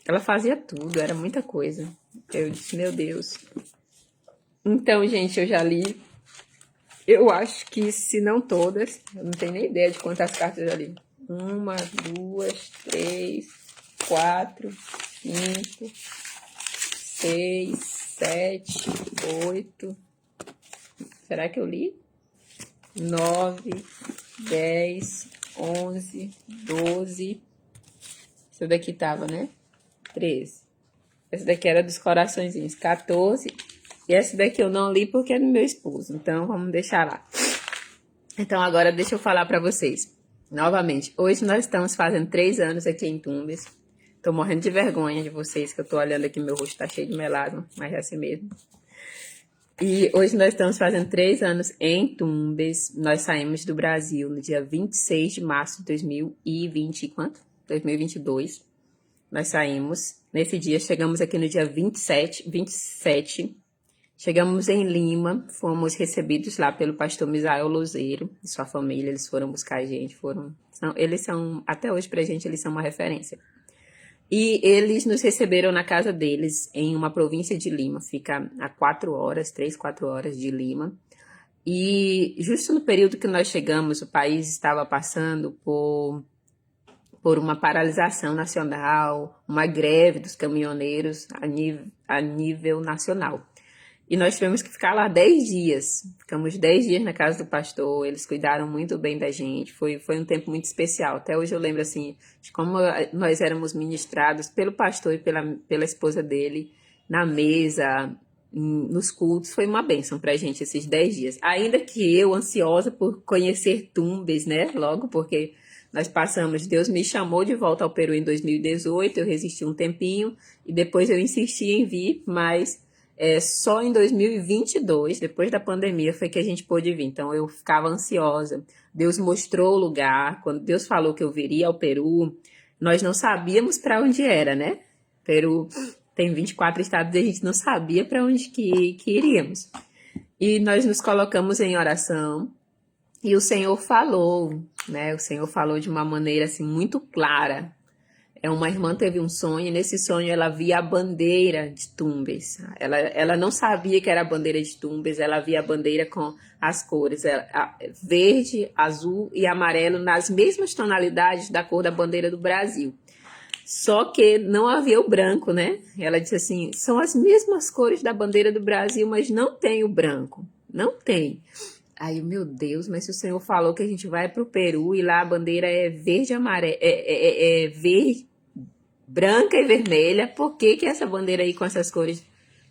ela fazia tudo, era muita coisa. Eu disse, meu Deus. Então, gente, eu já li, eu acho que se não todas, eu não tenho nem ideia de quantas cartas eu já li. 1, 2, 3, 4, 5, 6, 7, 8. Será que eu li? 9, 10, 11, 12. Essa daqui tava, né? 13. Essa daqui era dos coraçõezinhos. 14. E essa daqui eu não li porque é do meu esposo. Então, vamos deixar lá. Então, agora deixa eu falar pra vocês. Novamente, hoje nós estamos fazendo 3 anos aqui em Tumbes. Tô morrendo de vergonha de vocês, que eu tô olhando aqui, meu rosto tá cheio de melasma, mas é assim mesmo. E hoje nós estamos fazendo 3 anos em Tumbes. Nós saímos do Brasil no dia 26 de março de 2020, quanto? 2022. Nós saímos. Nesse dia, chegamos aqui no dia 27. Chegamos em Lima, fomos recebidos lá pelo pastor Misael Lozeiro e sua família. Eles foram buscar a gente, eles são, até hoje pra gente, eles são uma referência. E eles nos receberam na casa deles, em uma província de Lima, fica a 3, 4 horas de Lima. E justo no período que nós chegamos, o país estava passando por uma paralisação nacional, uma greve dos caminhoneiros a nível nacional. E nós tivemos que ficar lá 10 dias. Ficamos 10 dias na casa do pastor, eles cuidaram muito bem da gente. Foi um tempo muito especial. Até hoje eu lembro, assim, de como nós éramos ministrados pelo pastor e pela esposa dele, na mesa, nos cultos. Foi uma bênção pra gente esses 10 dias. Ainda que eu, ansiosa por conhecer Tumbes, né? Logo, porque nós passamos, Deus me chamou de volta ao Peru em 2018, eu resisti um tempinho, e depois eu insisti em vir, mas... só em 2022, depois da pandemia, foi que a gente pôde vir. Então, eu ficava ansiosa. Deus mostrou o lugar. Quando Deus falou que eu viria ao Peru, nós não sabíamos para onde era, né? Peru tem 24 estados e a gente não sabia para onde que iríamos. E nós nos colocamos em oração e o Senhor falou, né? O Senhor falou de uma maneira assim muito clara. Uma irmã teve um sonho, e nesse sonho ela via a bandeira de Tumbes. Ela não sabia que era a bandeira de Tumbes, ela via a bandeira com as cores verde, azul e amarelo, nas mesmas tonalidades da cor da bandeira do Brasil. Só que não havia o branco, né? Ela disse assim, são as mesmas cores da bandeira do Brasil, mas não tem o branco. Não tem. Aí, meu Deus, mas se o Senhor falou que a gente vai para o Peru e lá a bandeira é verde, amarelo, é verde, branca e vermelha, por que essa bandeira aí com essas cores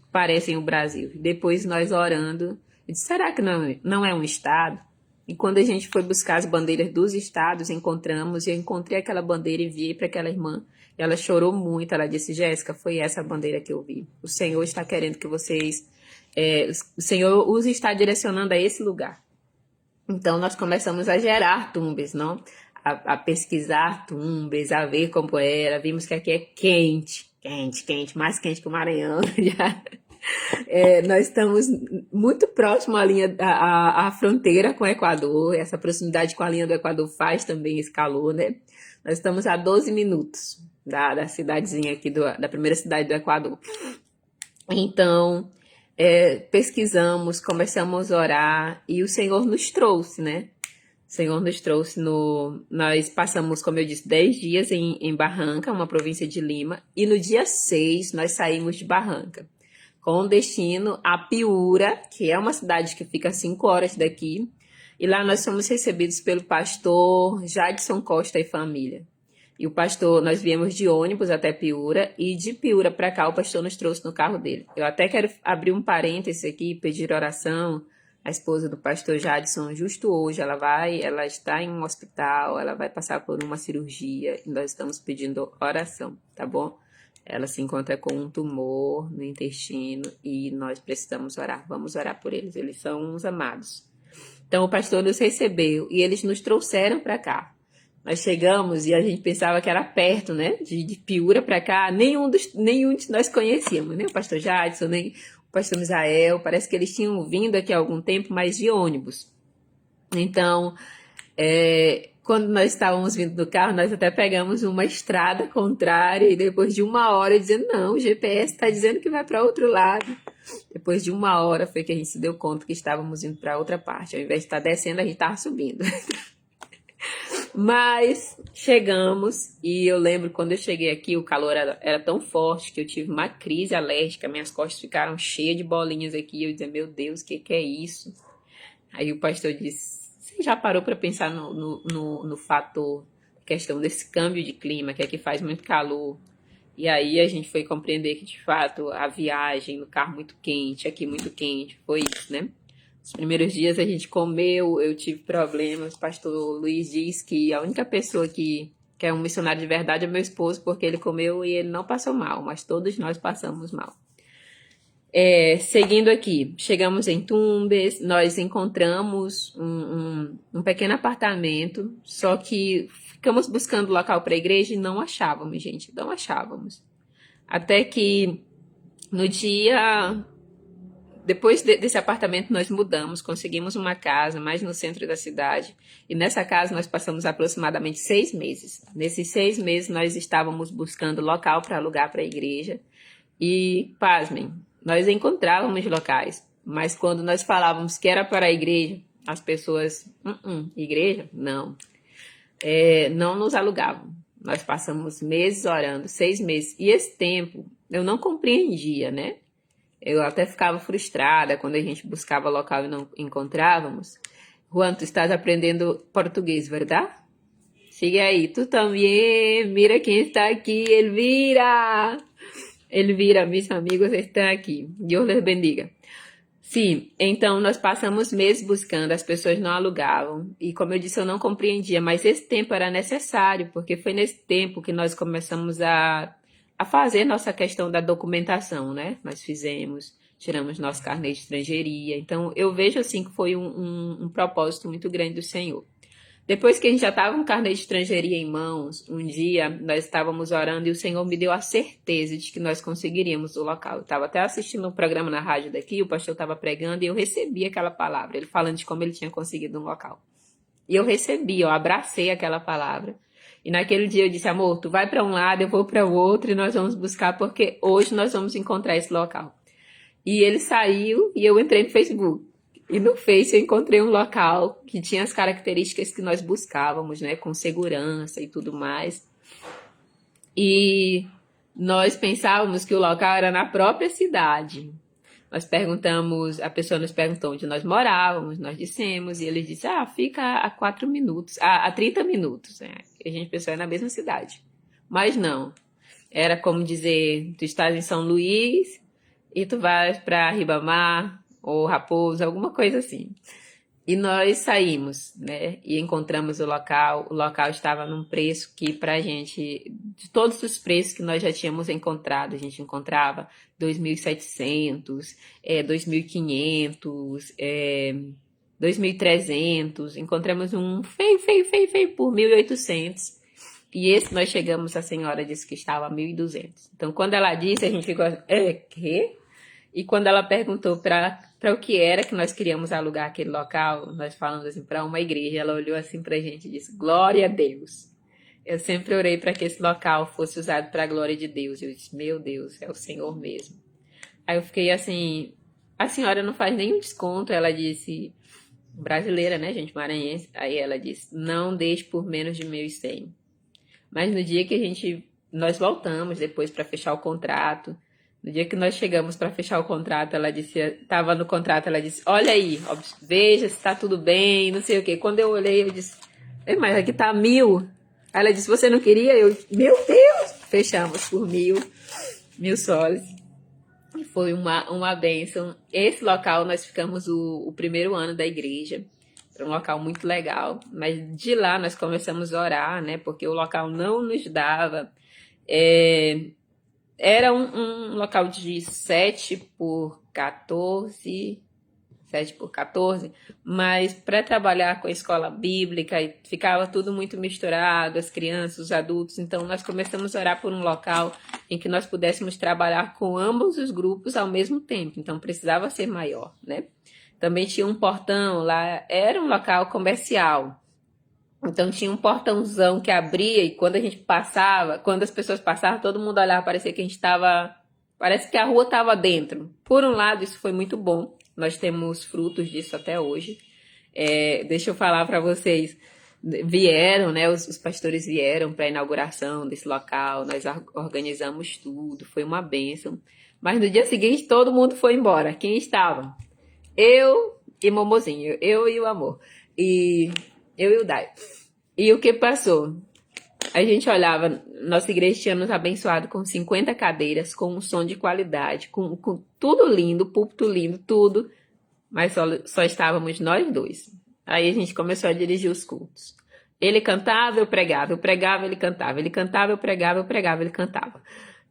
parecem o Brasil? Depois nós orando, eu disse, será que não é um estado? E quando a gente foi buscar as bandeiras dos estados, encontramos, e eu encontrei aquela bandeira e enviei para aquela irmã. E ela chorou muito, ela disse, Jéssica, foi essa bandeira que eu vi. O Senhor está querendo que vocês... o Senhor os está direcionando a esse lugar. Então, nós começamos a gerar Tumbes, não? A pesquisar Tumbes, a ver como era. Vimos que aqui é quente, mais quente que o Maranhão. Nós estamos muito próximo à linha, à fronteira com o Equador. Essa proximidade com a linha do Equador faz também esse calor, né? Nós estamos a 12 minutos da cidadezinha aqui, da primeira cidade do Equador. Então... pesquisamos, começamos a orar e o Senhor nos trouxe, né? O Senhor nos trouxe nós passamos, como eu disse, 10 dias em Barranca, uma província de Lima, e no dia 6 nós saímos de Barranca, com destino a Piura, que é uma cidade que fica a 5 horas daqui, e lá nós fomos recebidos pelo pastor Jadson Costa e família. E o pastor, nós viemos de ônibus até Piura, e de Piura para cá o pastor nos trouxe no carro dele. Eu até quero abrir um parêntese aqui, pedir oração. A esposa do pastor Jadson, justo hoje, ela está em um hospital, ela vai passar por uma cirurgia, e nós estamos pedindo oração, tá bom? Ela se encontra com um tumor no intestino, e nós precisamos orar. Vamos orar por eles, eles são uns amados. Então o pastor nos recebeu, e eles nos trouxeram para cá. Nós chegamos e a gente pensava que era perto, né? De Piura para cá, nenhum de nós conhecíamos, nem o pastor Jadson, nem pastor Misael, parece que eles tinham vindo aqui há algum tempo, mas de ônibus. Então, quando nós estávamos vindo do carro, nós até pegamos uma estrada contrária e depois de 1 hora dizendo, não, o GPS está dizendo que vai para outro lado. Depois de 1 hora foi que a gente se deu conta que estávamos indo para outra parte. Ao invés de estar descendo, a gente estava subindo. Mas chegamos e eu lembro quando eu cheguei aqui, o calor era tão forte que eu tive uma crise alérgica, minhas costas ficaram cheias de bolinhas aqui. Eu dizia, meu Deus, o que é isso? Aí o pastor disse, você já parou para pensar no fator, questão desse câmbio de clima, que aqui faz muito calor. E aí a gente foi compreender que, de fato, a viagem no carro muito quente, aqui muito quente, foi isso, né? Os primeiros dias a gente comeu, eu tive problemas. O pastor Luiz diz que a única pessoa que é um missionário de verdade é meu esposo, porque ele comeu e ele não passou mal, mas todos nós passamos mal. Seguindo aqui, chegamos em Tumbes, nós encontramos um pequeno apartamento, só que ficamos buscando local para a igreja e não achávamos, gente, não achávamos. Até que no dia, depois desse apartamento nós mudamos, conseguimos uma casa mais no centro da cidade e nessa casa nós passamos aproximadamente 6 meses. Nesses 6 meses nós estávamos buscando local para alugar para a igreja e, pasmem, nós encontrávamos locais, mas quando nós falávamos que era para a igreja, as pessoas, igreja? Não. Não nos alugavam. Nós passamos meses orando, 6 meses. E esse tempo eu não compreendia, né? Eu até ficava frustrada quando a gente buscava local e não encontrávamos. Juan, tu estás aprendendo português, verdade? Siga aí, tu também. Mira quem está aqui, Elvira. Elvira, meus amigos estão aqui. Deus les bendiga. Sim, então nós passamos meses buscando, as pessoas não alugavam. E como eu disse, eu não compreendia, mas esse tempo era necessário, porque foi nesse tempo que nós começamos a fazer nossa questão da documentação, né? Nós fizemos, tiramos nosso carnê de estrangeiria. Então eu vejo assim que foi um propósito muito grande do Senhor. Depois que a gente já estava com carnê de estrangeiria em mãos, um dia nós estávamos orando e o Senhor me deu a certeza de que nós conseguiríamos o local. Eu estava até assistindo um programa na rádio daqui, o pastor estava pregando e eu recebi aquela palavra, ele falando de como ele tinha conseguido um local. E eu recebi, eu abracei aquela palavra. E naquele dia eu disse, amor, tu vai para um lado, eu vou para o outro e nós vamos buscar porque hoje nós vamos encontrar esse local. E ele saiu e eu entrei no Facebook. E no Face eu encontrei um local que tinha as características que nós buscávamos, né? Com segurança e tudo mais. E nós pensávamos que o local era na própria cidade. Nós perguntamos, a pessoa nos perguntou onde nós morávamos, nós dissemos, e ele disse, fica a 4 minutos, a 30 minutos. Né? E a gente pensou, é na mesma cidade. Mas não. Era como dizer, tu estás em São Luís e tu vais para Ribamar, ou Raposo, alguma coisa assim. E nós saímos, né? E encontramos o local estava num preço que pra gente, de todos os preços que nós já tínhamos encontrado, a gente encontrava 2.700, 2.500, 2.300, encontramos um feio por 1.800. E esse nós chegamos, a senhora disse que estava a 1.200. Então, quando ela disse, a gente ficou, quê? E quando ela perguntou para o que era que nós queríamos alugar aquele local, nós falamos assim, para uma igreja, ela olhou assim para a gente e disse, glória a Deus. Eu sempre orei para que esse local fosse usado para a glória de Deus. Eu disse, meu Deus, é o Senhor mesmo. Aí eu fiquei assim, a senhora não faz nenhum desconto. Ela disse, brasileira, né, gente, maranhense. Aí ela disse, não deixe por menos de 1.100. Mas no dia que nós voltamos depois para fechar o contrato, no dia que nós chegamos para fechar o contrato, ela disse, estava no contrato, ela disse, olha aí, veja se está tudo bem, não sei o quê. Quando eu olhei, eu disse, mas aqui tá 1.000. Aí ela disse, você não queria? Eu, meu Deus! Fechamos por 1.000 soles. E foi uma bênção. Esse local nós ficamos o primeiro ano da igreja. Era um local muito legal. Mas de lá nós começamos a orar, né? Porque o local não nos dava. Era um local de 7 por 14, 7 por 14, mas para trabalhar com a escola bíblica e ficava tudo muito misturado, as crianças, os adultos, então nós começamos a orar por um local em que nós pudéssemos trabalhar com ambos os grupos ao mesmo tempo, então precisava ser maior, né? Também tinha um portão lá, era um local comercial, então tinha um portãozão que abria e quando a gente passava, quando as pessoas passavam, todo mundo olhava, parecia que a gente estava, parece que a rua estava dentro. Por um lado, isso foi muito bom, nós temos frutos disso até hoje. Deixa eu falar para vocês, vieram, né, os pastores vieram para a inauguração desse local, nós organizamos tudo, foi uma bênção. Mas no dia seguinte todo mundo foi embora. Quem estava? Eu e Momozinho, eu e o Amor, e eu e o Dai. E o que passou? A gente olhava, nossa igreja tinha nos abençoado com 50 cadeiras, com um som de qualidade, com tudo lindo, púlpito lindo, tudo, mas só estávamos nós dois. Aí a gente começou a dirigir os cultos. Ele cantava, eu pregava, ele cantava, eu pregava, ele cantava.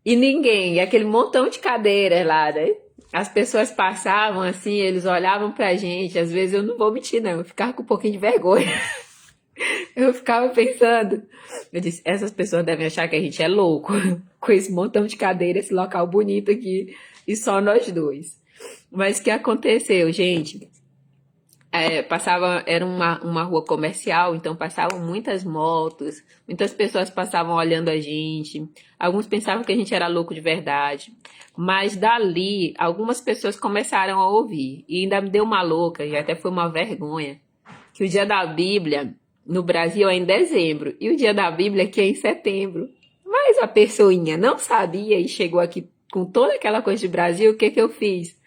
E ninguém, e aquele montão de cadeiras lá, né? As pessoas passavam assim, eles olhavam pra gente, às vezes eu não vou mentir não, eu ficava com um pouquinho de vergonha. Eu ficava pensando, eu disse, essas pessoas devem achar que a gente é louco, com esse montão de cadeira, esse local bonito aqui, e só nós dois. Mas o que aconteceu, gente? Era uma rua comercial, então passavam muitas motos, muitas pessoas passavam olhando a gente, alguns pensavam que a gente era louco de verdade, mas dali, algumas pessoas começaram a ouvir, e ainda me deu uma louca, e até foi uma vergonha, que o dia da Bíblia no Brasil é em dezembro, e o dia da Bíblia aqui é em setembro. Mas a pessoinha não sabia e chegou aqui com toda aquela coisa de Brasil, o que que eu fiz?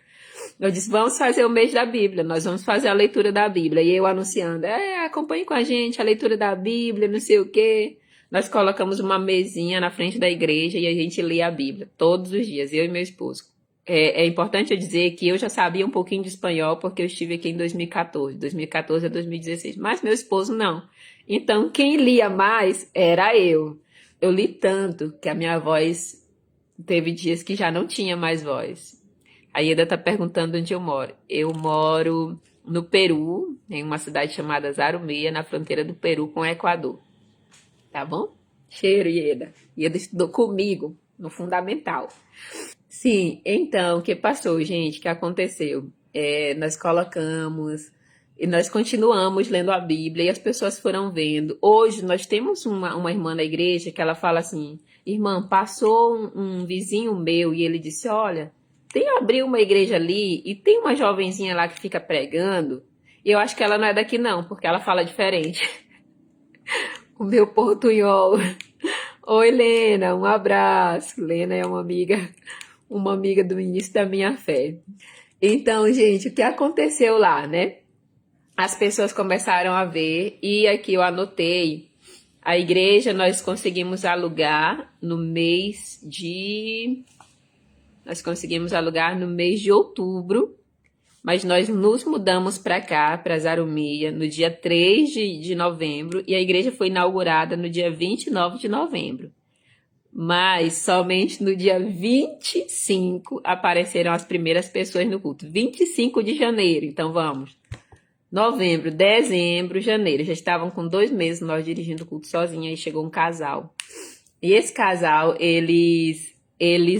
Eu disse, vamos fazer o mês da Bíblia, nós vamos fazer a leitura da Bíblia. E eu anunciando, acompanhe com a gente a leitura da Bíblia, não sei o quê. Nós colocamos uma mesinha na frente da igreja e a gente lê a Bíblia todos os dias, eu e meu esposo. É importante eu dizer que eu já sabia um pouquinho de espanhol porque eu estive aqui em 2014. 2014 a 2016. Mas meu esposo não. Então, quem lia mais era eu. Eu li tanto que a minha voz teve dias que já não tinha mais voz. A Ieda tá perguntando onde eu moro. Eu moro no Peru, em uma cidade chamada Zarumeia, na fronteira do Peru com o Equador. Tá bom? Cheiro, Ieda. Ieda estudou comigo no fundamental. Sim, então, o que passou, gente? O que aconteceu? Nós colocamos e nós continuamos lendo a Bíblia e as pessoas foram vendo. Hoje nós temos uma irmã na igreja que ela fala assim, irmã, passou um vizinho meu e ele disse, olha, abriu uma igreja ali e tem uma jovenzinha lá que fica pregando. E eu acho que ela não é daqui não, porque ela fala diferente. O meu portunhol. Oi, Lena, um abraço. Lena é uma amiga do início da minha fé. Então, gente, o que aconteceu lá, né? As pessoas começaram a ver, e aqui eu anotei, a igreja nós conseguimos alugar no mês de outubro, mas nós nos mudamos para cá, para Zarumeia, no dia 3 de novembro, e a igreja foi inaugurada no dia 29 de novembro. Mas somente no dia 25 apareceram as primeiras pessoas no culto. 25 de janeiro, então vamos. Novembro, dezembro, janeiro. Já estavam com 2 meses nós dirigindo o culto sozinha e chegou um casal. E esse casal, eles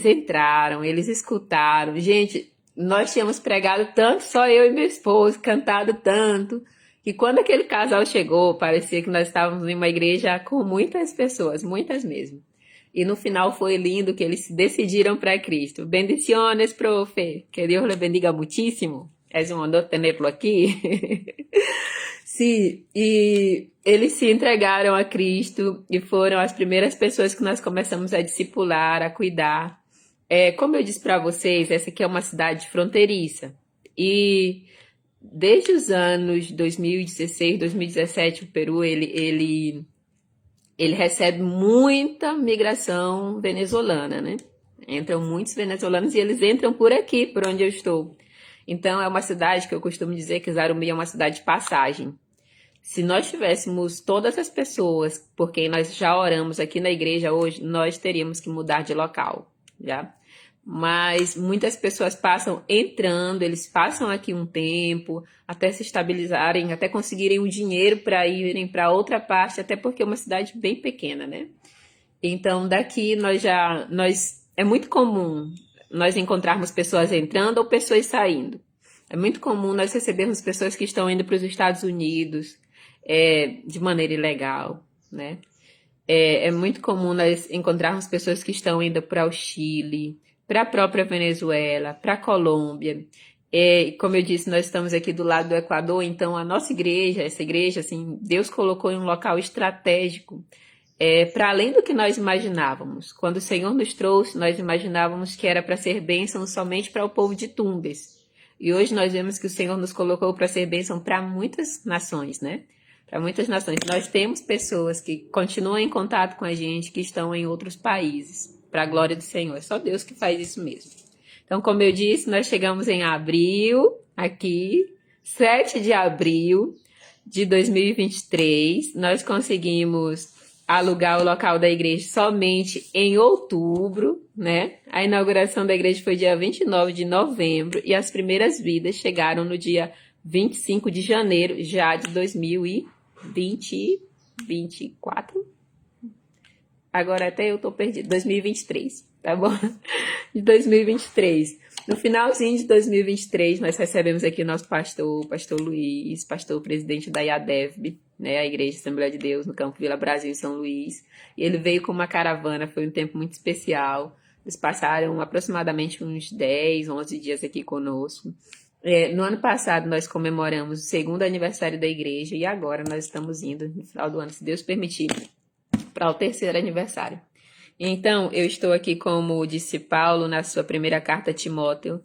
entraram, eles escutaram. Gente, nós tínhamos pregado tanto, só eu e meu esposo, cantado tanto, que quando aquele casal chegou, parecia que nós estávamos em uma igreja com muitas pessoas, muitas mesmo. E no final foi lindo que eles se decidiram para Cristo. Bendiciones, profe. Que Deus le bendiga muchísimo. Es un honor tenerlo aqui. Sim, e eles se entregaram a Cristo e foram as primeiras pessoas que nós começamos a discipular, a cuidar. Como eu disse para vocês, essa aqui é uma cidade fronteiriça. E desde os anos 2016, 2017, o Peru, ele recebe muita migração venezuelana, né? Entram muitos venezuelanos e eles entram por aqui, por onde eu estou. Então, é uma cidade que eu costumo dizer que Zarumeia é uma cidade de passagem. Se nós tivéssemos todas as pessoas por quem nós já oramos aqui na igreja hoje, nós teríamos que mudar de local, já? mas muitas pessoas passam entrando, eles passam aqui um tempo, até se estabilizarem, até conseguirem o dinheiro para irem para outra parte, até porque é uma cidade bem pequena, né? Então, daqui é muito comum nós encontrarmos pessoas entrando ou pessoas saindo. É muito comum nós recebermos pessoas que estão indo para os Estados Unidos de maneira ilegal, né? É muito comum nós encontrarmos pessoas que estão indo para o Chile, para a própria Venezuela, para a Colômbia. Como eu disse, nós estamos aqui do lado do Equador, então a nossa igreja, essa igreja, assim, Deus colocou em um local estratégico, para além do que nós imaginávamos. Quando o Senhor nos trouxe, nós imaginávamos que era para ser bênção somente para o povo de Tumbes. E hoje nós vemos que o Senhor nos colocou para ser bênção para muitas nações, né? Para muitas nações. Nós temos pessoas que continuam em contato com a gente, que estão em outros países, para a glória do Senhor. É só Deus que faz isso mesmo. Então, como eu disse, nós chegamos em abril, aqui, 7 de abril de 2023. Nós conseguimos alugar o local da igreja somente em outubro, né? A inauguração da igreja foi dia 29 de novembro e as primeiras vidas chegaram no dia 25 de janeiro já de 2024. Agora até eu tô perdido. 2023, tá bom? De 2023. No finalzinho de 2023, nós recebemos aqui o nosso pastor Luiz, pastor presidente da IADEVB, né, a Igreja Assembleia de Deus, no Campo Vila Brasil, São Luís. E ele veio com uma caravana, foi um tempo muito especial. Eles passaram aproximadamente uns 10, 11 dias aqui conosco. No ano passado, nós comemoramos o 2º aniversário da igreja e agora nós estamos indo, no final do ano, se Deus permitir, para o 3º aniversário. Então, eu estou aqui, como disse Paulo, na sua primeira carta a Timóteo,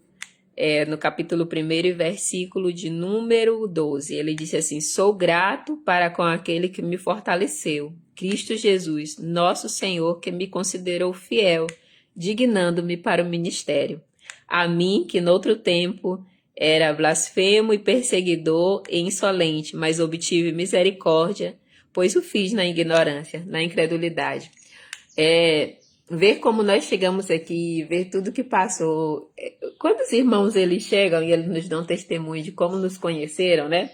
no capítulo 1 e versículo de número 12. Ele disse assim: sou grato para com aquele que me fortaleceu, Cristo Jesus, nosso Senhor, que me considerou fiel, dignando-me para o ministério. A mim, que noutro tempo era blasfemo e perseguidor e insolente, mas obtive misericórdia, pois o fiz na ignorância, na incredulidade. Ver como nós chegamos aqui, ver tudo que passou. Quando os irmãos eles chegam e eles nos dão testemunho de como nos conheceram, né?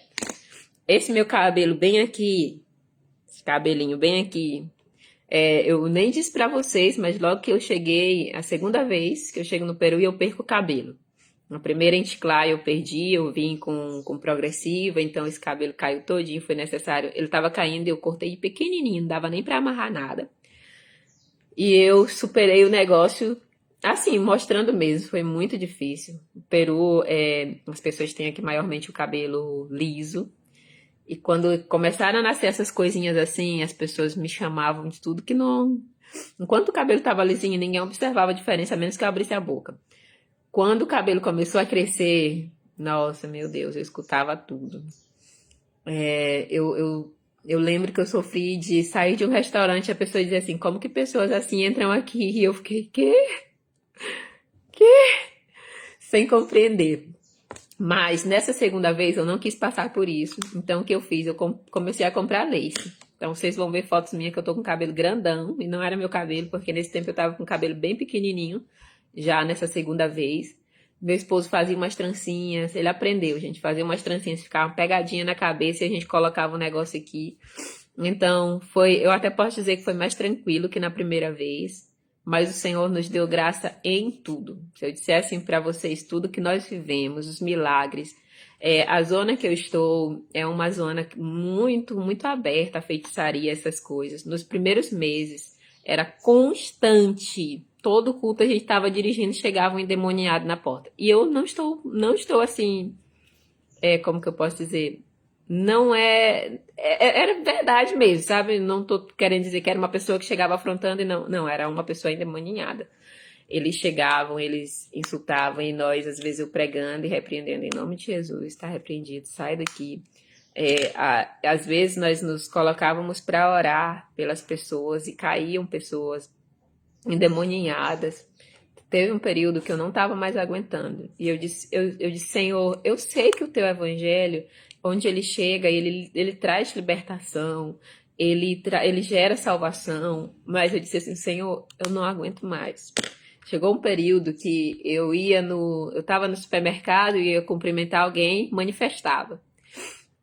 Esse meu cabelo bem aqui, esse cabelinho bem aqui, eu nem disse pra vocês, mas logo que eu cheguei, a segunda vez que eu chego no Peru, eu perco o cabelo. Na primeira enciclar eu perdi, eu vim com progressiva, então esse cabelo caiu todinho, foi necessário. Ele tava caindo e eu cortei pequenininho, não dava nem pra amarrar nada. E eu superei o negócio, assim, mostrando mesmo, foi muito difícil. O Peru, as pessoas têm aqui maiormente o cabelo liso. E quando começaram a nascer essas coisinhas assim, as pessoas me chamavam de tudo que não... Enquanto o cabelo tava lisinho, ninguém observava a diferença, a menos que eu abrisse a boca. Quando o cabelo começou a crescer, nossa, meu Deus, eu escutava tudo. Eu lembro que eu sofri de sair de um restaurante e a pessoa dizer assim, como que pessoas assim entram aqui? E eu fiquei, quê? Sem compreender. Mas nessa segunda vez eu não quis passar por isso. Então o que eu fiz? Eu comecei a comprar lace. Então vocês vão ver fotos minhas que eu tô com cabelo grandão. E não era meu cabelo, porque nesse tempo eu tava com cabelo bem pequenininho. Já nessa segunda vez. Meu esposo fazia umas trancinhas. Ele aprendeu, gente. Fazia umas trancinhas, ficava uma pegadinha na cabeça e a gente colocava um negócio aqui. Então eu até posso dizer que foi mais tranquilo que na primeira vez. Mas o Senhor nos deu graça em tudo. Se eu disser assim para vocês tudo que nós vivemos, os milagres, a zona que eu estou é uma zona muito, muito aberta à feitiçaria, essas coisas. Nos primeiros meses era constante. Todo culto a gente estava dirigindo, chegava um endemoniado na porta. E eu não estou assim, como que eu posso dizer? Não era verdade mesmo, sabe? Não tô querendo dizer que era uma pessoa que chegava afrontando e não, era uma pessoa endemoniada. Eles chegavam, eles insultavam e nós, às vezes, eu pregando e repreendendo em nome de Jesus, está repreendido, sai daqui. Às vezes nós nos colocávamos para orar pelas pessoas e caíam pessoas endemoniadas. Teve um período que eu não estava mais aguentando. E eu disse, Senhor, eu sei que o teu evangelho, onde ele chega, ele traz libertação, ele gera salvação. Mas eu disse assim, Senhor, eu não aguento mais. Chegou um período que eu estava no supermercado e ia cumprimentar alguém, manifestava.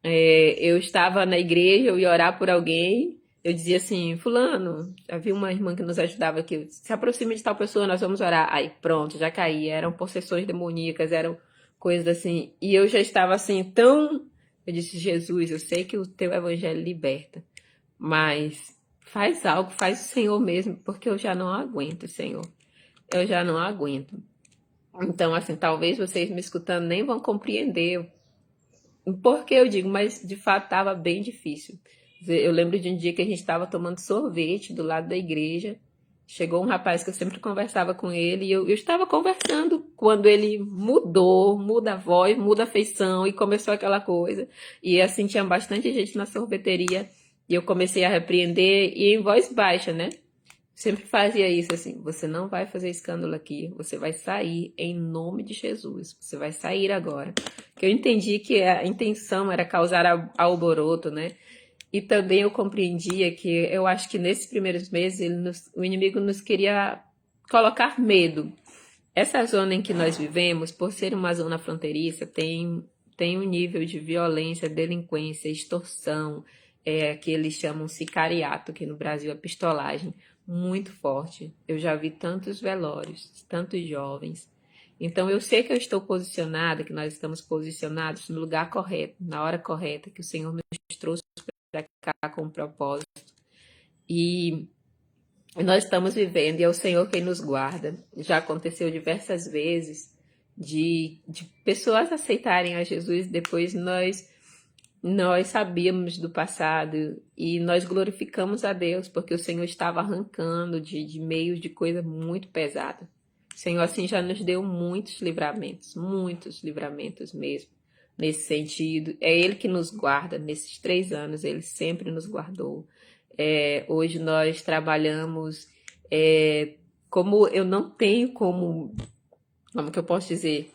Eu estava na igreja, eu ia orar por alguém, eu dizia assim, fulano, havia uma irmã que nos ajudava aqui, se aproxime de tal pessoa, nós vamos orar. Aí pronto, já caía, eram possessões demoníacas, eram coisas assim. E eu já estava assim, tão... Eu disse, Jesus, eu sei que o teu evangelho liberta, mas faz algo, faz o Senhor mesmo, porque eu já não aguento, Senhor. Eu já não aguento. Então, assim, talvez vocês me escutando nem vão compreender por que eu digo, mas de fato estava bem difícil. Eu lembro de um dia que a gente estava tomando sorvete do lado da igreja. Chegou um rapaz que eu sempre conversava com ele e eu estava conversando quando ele muda a voz, muda a feição e começou aquela coisa. E assim tinha bastante gente na sorveteria e eu comecei a repreender e em voz baixa, né? Sempre fazia isso assim, você não vai fazer escândalo aqui, você vai sair em nome de Jesus, você vai sair agora. Que eu entendi que a intenção era causar alboroto, né? E também eu compreendia que eu acho que nesses primeiros meses o inimigo nos queria colocar medo. Essa zona em que nós vivemos, por ser uma zona fronteiriça, tem um nível de violência, delinquência, extorsão, que eles chamam sicariato, que no Brasil é pistolagem, muito forte. Eu já vi tantos velórios, tantos jovens. Então eu sei que eu estou posicionada, que nós estamos posicionados no lugar correto, na hora correta, que o Senhor nos trouxe para cá com um propósito. E nós estamos vivendo e é o Senhor quem nos guarda. Já aconteceu diversas vezes de pessoas aceitarem a Jesus, depois nós sabíamos do passado e nós glorificamos a Deus porque o Senhor estava arrancando de meios de coisa muito pesada. O Senhor assim já nos deu muitos livramentos mesmo, nesse sentido. É Ele que nos guarda nesses 3 anos, Ele sempre nos guardou. Hoje nós trabalhamos, como eu não tenho como que eu posso dizer?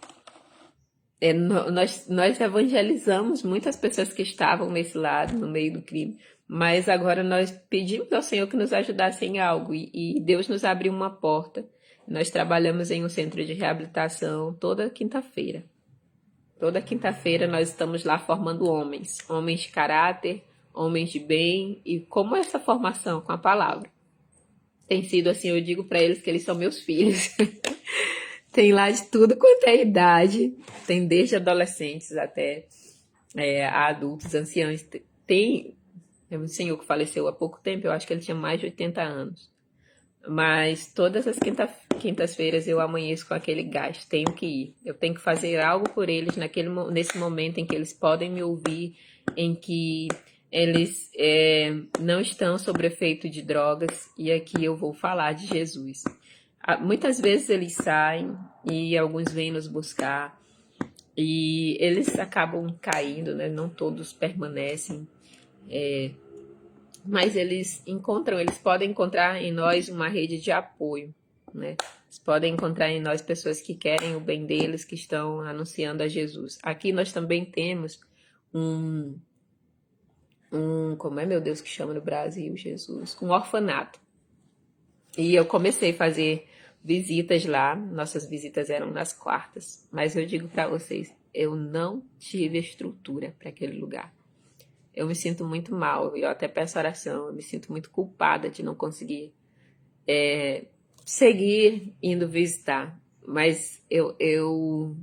Nós evangelizamos muitas pessoas que estavam nesse lado, no meio do crime, mas agora nós pedimos ao Senhor que nos ajudasse em algo e Deus nos abriu uma porta. Nós trabalhamos em um centro de reabilitação toda quinta-feira. Toda quinta-feira nós estamos lá formando homens de caráter, homens de bem, e como é essa formação com a palavra? Tem sido assim, eu digo para eles que eles são meus filhos. Tem lá de tudo quanto é idade, tem desde adolescentes até adultos, anciãos. Tem um senhor que faleceu há pouco tempo, eu acho que ele tinha mais de 80 anos. Mas todas as quintas-feiras eu amanheço com aquele gás, tenho que ir. Eu tenho que fazer algo por eles nesse momento em que eles podem me ouvir, em que eles não estão sob efeito de drogas, e aqui eu vou falar de Jesus. Muitas vezes eles saem e alguns vêm nos buscar e eles acabam caindo, né? Não todos permanecem, mas eles podem encontrar em nós uma rede de apoio, né? Eles podem encontrar em nós pessoas que querem o bem deles, que estão anunciando a Jesus. Aqui nós também temos como é, meu Deus, que chama no Brasil, Jesus? Um orfanato. E eu comecei a fazer visitas lá, nossas visitas eram nas quartas, mas eu digo para vocês, eu não tive estrutura para aquele lugar. Eu me sinto muito mal, eu até peço oração, eu me sinto muito culpada de não conseguir seguir indo visitar, mas eu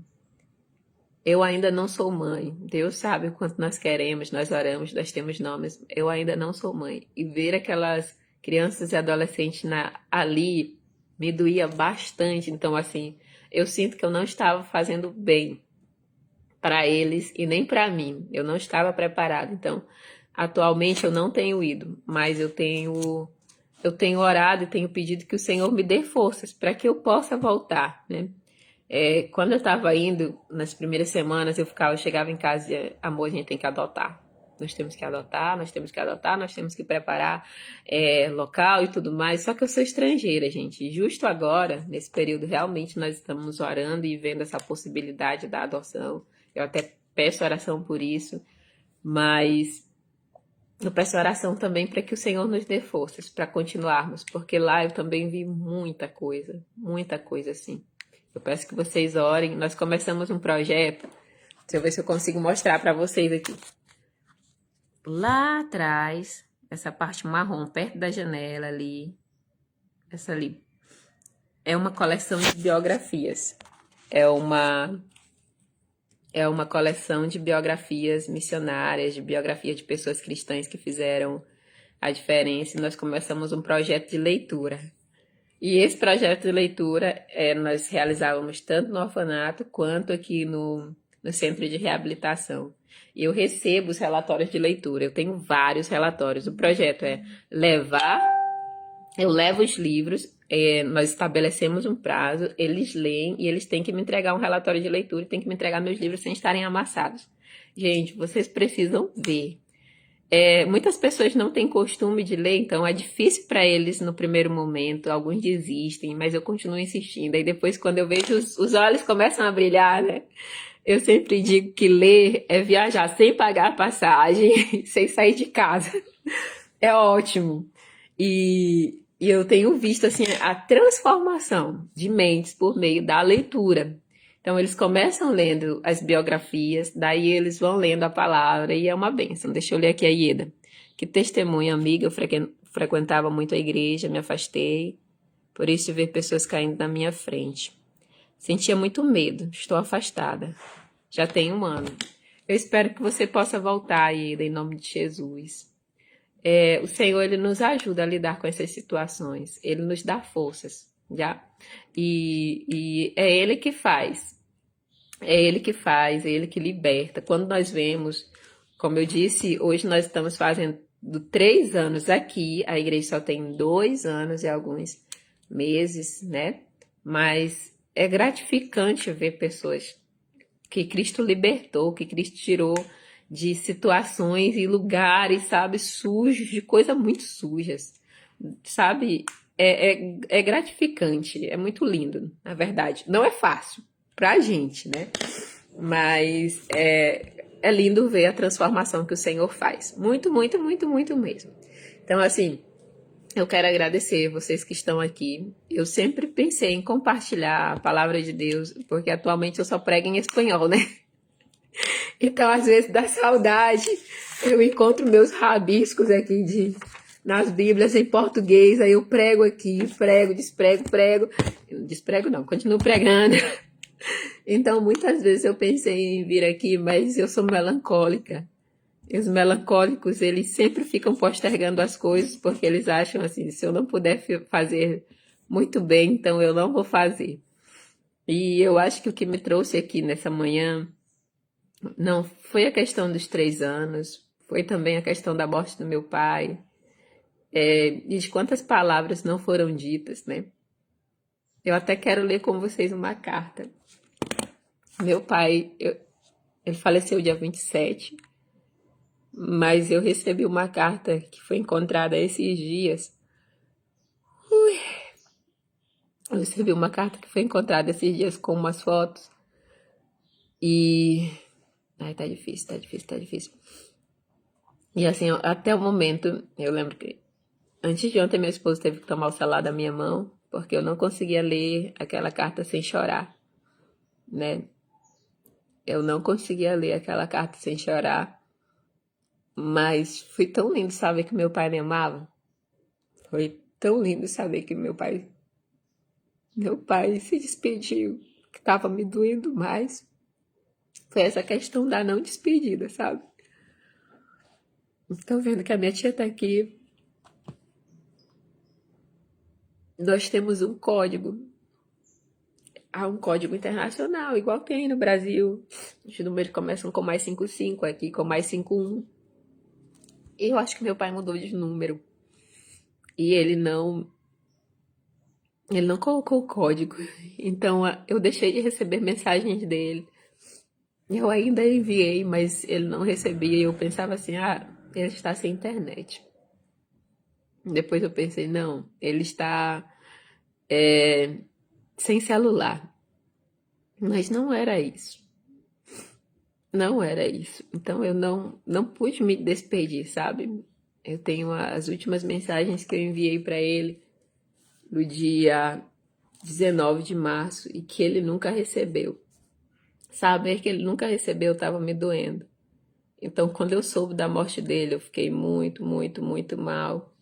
ainda não sou mãe. Deus sabe o quanto nós queremos, nós oramos, nós temos nomes, eu ainda não sou mãe. E ver aquelas crianças e adolescentes ali me doía bastante. Então, assim, eu sinto que eu não estava fazendo bem para eles e nem para mim. Eu não estava preparada. Então, atualmente eu não tenho ido, mas eu tenho orado e tenho pedido que o Senhor me dê forças para que eu possa voltar, né? Quando eu estava indo, nas primeiras semanas, eu chegava em casa e dizia, amor, a gente tem que adotar. Nós temos que adotar, nós temos que preparar local e tudo mais. Só que eu sou estrangeira, gente. Justo agora, nesse período, realmente nós estamos orando e vendo essa possibilidade da adoção. Eu até peço oração por isso, mas Eu peço oração também para que o Senhor nos dê forças para continuarmos, porque lá eu também vi muita coisa assim. Eu peço que vocês orem. Nós começamos um projeto. Deixa eu ver se eu consigo mostrar para vocês aqui. Lá atrás, essa parte marrom, perto da janela ali, essa ali, é uma coleção de biografias. É uma coleção de biografias missionárias, de biografias de pessoas cristãs que fizeram a diferença. E nós começamos um projeto de leitura. E esse projeto de leitura nós realizávamos tanto no orfanato quanto aqui no centro de reabilitação. E eu recebo os relatórios de leitura. Eu tenho vários relatórios. O projeto é eu levo os livros, nós estabelecemos um prazo, eles leem e eles têm que me entregar um relatório de leitura e têm que me entregar meus livros sem estarem amassados. Gente, vocês precisam ver. Muitas pessoas não têm costume de ler, então é difícil para eles no primeiro momento. Alguns desistem, mas eu continuo insistindo. Aí depois, quando eu vejo os olhos começam a brilhar, né? Eu sempre digo que ler é viajar sem pagar passagem, sem sair de casa. É ótimo. E eu tenho visto assim a transformação de mentes por meio da leitura. Então eles começam lendo as biografias, daí eles vão lendo a palavra e é uma bênção. Deixa eu ler aqui a Ieda. Que testemunha, amiga, eu frequentava muito a igreja, me afastei, por isso de ver pessoas caindo na minha frente. Sentia muito medo, estou afastada. Já tem 1 ano. Eu espero que você possa voltar, Ieda, em nome de Jesus. O Senhor, Ele nos ajuda a lidar com essas situações. Ele nos dá forças, já? E é Ele que faz. É Ele que faz, é Ele que liberta. Quando nós vemos, como eu disse, hoje nós estamos fazendo 3 anos aqui, a igreja só tem 2 anos e alguns meses, né? Mas é gratificante ver pessoas que Cristo libertou, que Cristo tirou de situações e lugares, sabe, sujos, de coisas muito sujas, sabe? É gratificante, é muito lindo, na verdade. Não é fácil pra gente, né? Mas é lindo ver a transformação que o Senhor faz. Muito, muito, muito, muito mesmo. Então, assim, eu quero agradecer vocês que estão aqui. Eu sempre pensei em compartilhar a palavra de Deus, porque atualmente eu só prego em espanhol, né? Então, às vezes, dá saudade. Eu encontro meus rabiscos aqui nas Bíblias em português, aí eu prego aqui, prego, desprego, prego. Desprego não, continuo pregando. Então, muitas vezes eu pensei em vir aqui, mas eu sou melancólica. E os melancólicos, eles sempre ficam postergando as coisas, porque eles acham assim, se eu não puder fazer muito bem, então eu não vou fazer. E eu acho que o que me trouxe aqui nessa manhã não foi a questão dos 3 anos, foi também a questão da morte do meu pai, e de quantas palavras não foram ditas, né? Eu até quero ler com vocês uma carta. Meu pai, ele faleceu dia 27, mas eu recebi uma carta que foi encontrada esses dias. Eu recebi uma carta que foi encontrada esses dias com umas fotos. E... Ai, tá difícil, tá difícil, tá difícil. E assim, até o momento, eu lembro que antes de ontem minha esposa teve que tomar o celular da minha mão, porque eu não conseguia ler aquela carta sem chorar, né? Eu não conseguia ler aquela carta sem chorar. Mas foi tão lindo saber que meu pai me amava. Foi tão lindo saber que meu pai se despediu, que estava me doendo mais. Foi essa questão da não despedida, sabe? Estou vendo que a minha tia tá aqui. Nós temos um código. Há um código internacional, igual tem no Brasil. Os números começam com mais 55, aqui com mais 51. E eu acho que meu pai mudou de número. E ele não colocou o código. Então eu deixei de receber mensagens dele. Eu ainda enviei, mas ele não recebia. E eu pensava assim, ele está sem internet. Depois eu pensei, não, ele está sem celular. Mas não era isso. Não era isso. Então eu não pude me despedir, sabe? Eu tenho as últimas mensagens que eu enviei para ele no dia 19 de março e que ele nunca recebeu. Saber que ele nunca recebeu estava me doendo. Então, quando eu soube da morte dele, eu fiquei muito, muito, muito mal.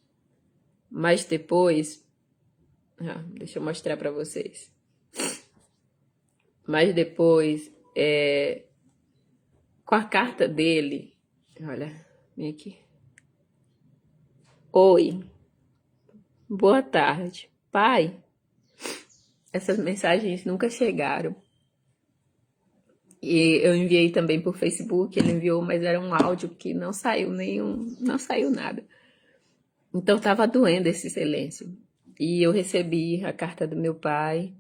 Mas depois, deixa eu mostrar para vocês. Mas depois, com a carta dele, olha, vem aqui. Oi, boa tarde. Pai, essas mensagens nunca chegaram. E eu enviei também por Facebook, ele enviou, mas era um áudio que não saiu não saiu nada. Então estava doendo esse silêncio. E eu recebi a carta do meu pai.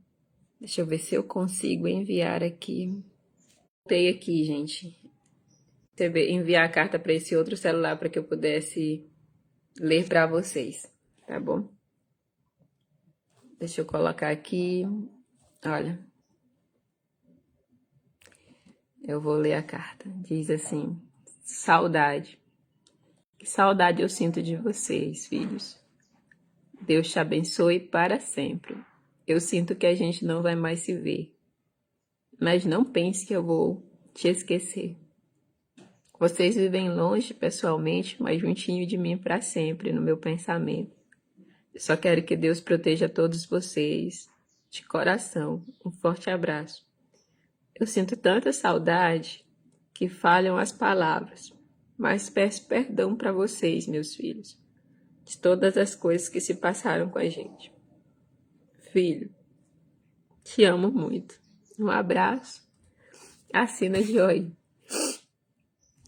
Deixa eu ver se eu consigo enviar aqui. Voltei aqui, gente. Enviar a carta para esse outro celular para que eu pudesse ler para vocês, tá bom? Deixa eu colocar aqui. Olha. Eu vou ler a carta. Diz assim: saudade. Que saudade eu sinto de vocês, filhos. Deus te abençoe para sempre. Eu sinto que a gente não vai mais se ver. Mas não pense que eu vou te esquecer. Vocês vivem longe pessoalmente, mas juntinho de mim para sempre, no meu pensamento. Eu só quero que Deus proteja todos vocês. De coração, um forte abraço. Eu sinto tanta saudade que falham as palavras, mas peço perdão para vocês, meus filhos, de todas as coisas que se passaram com a gente. Filho, te amo muito. Um abraço. Assina Joy.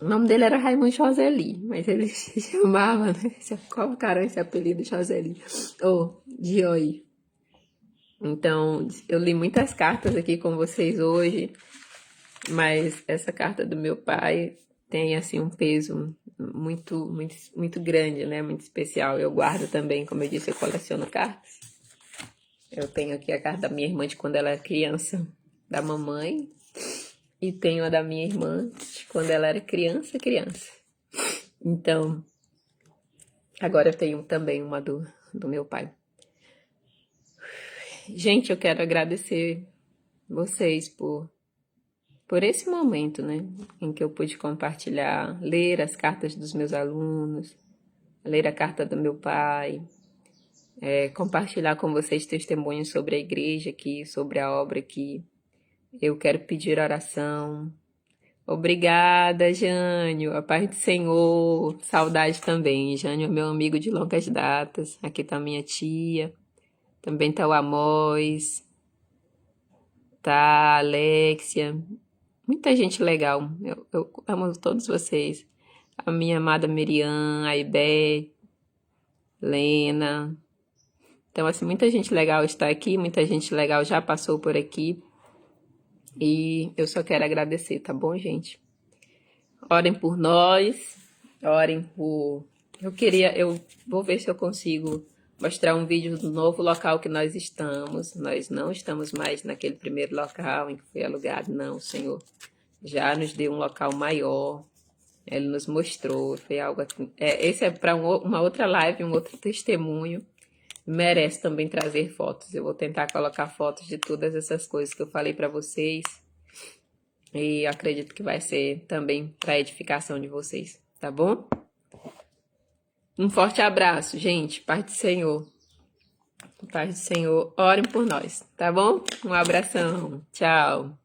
O nome dele era Raimundo Joseli, mas ele se chamava, né? Colocaram esse apelido Joseli. Joy. Então, eu li muitas cartas aqui com vocês hoje, mas essa carta do meu pai tem, assim, um peso muito, muito, muito grande, né? Muito especial. Eu guardo também, como eu disse, eu coleciono cartas. Eu tenho aqui a carta da minha irmã de quando ela era criança, da mamãe. E tenho a da minha irmã de quando ela era criança. Então, agora eu tenho também uma do meu pai. Gente, eu quero agradecer vocês por esse momento, né? Em que eu pude compartilhar, ler as cartas dos meus alunos, ler a carta do meu pai, compartilhar com vocês testemunhos sobre a igreja aqui, sobre a obra aqui. Eu quero pedir oração. Obrigada, Jânio. A paz do Senhor. Saudade também. Jânio é meu amigo de longas datas. Aqui tá minha tia. Também tá o Amós. Tá a Alexia. Muita gente legal. Eu amo todos vocês. A minha amada Miriam, a Ibé, Lena. Então, assim, muita gente legal está aqui. Muita gente legal já passou por aqui. E eu só quero agradecer, tá bom, gente? Orem por nós, orem por... Eu vou ver se eu consigo mostrar um vídeo do novo local que nós estamos. Nós não estamos mais naquele primeiro local em que foi alugado, não, o Senhor já nos deu um local maior. Ele nos mostrou, foi algo assim. Esse é para uma outra live, um outro testemunho. Merece também trazer fotos. Eu vou tentar colocar fotos de todas essas coisas que eu falei para vocês. E acredito que vai ser também para edificação de vocês, tá bom? Um forte abraço, gente. Paz do Senhor. Paz do Senhor. Orem por nós, tá bom? Um abração. Tchau.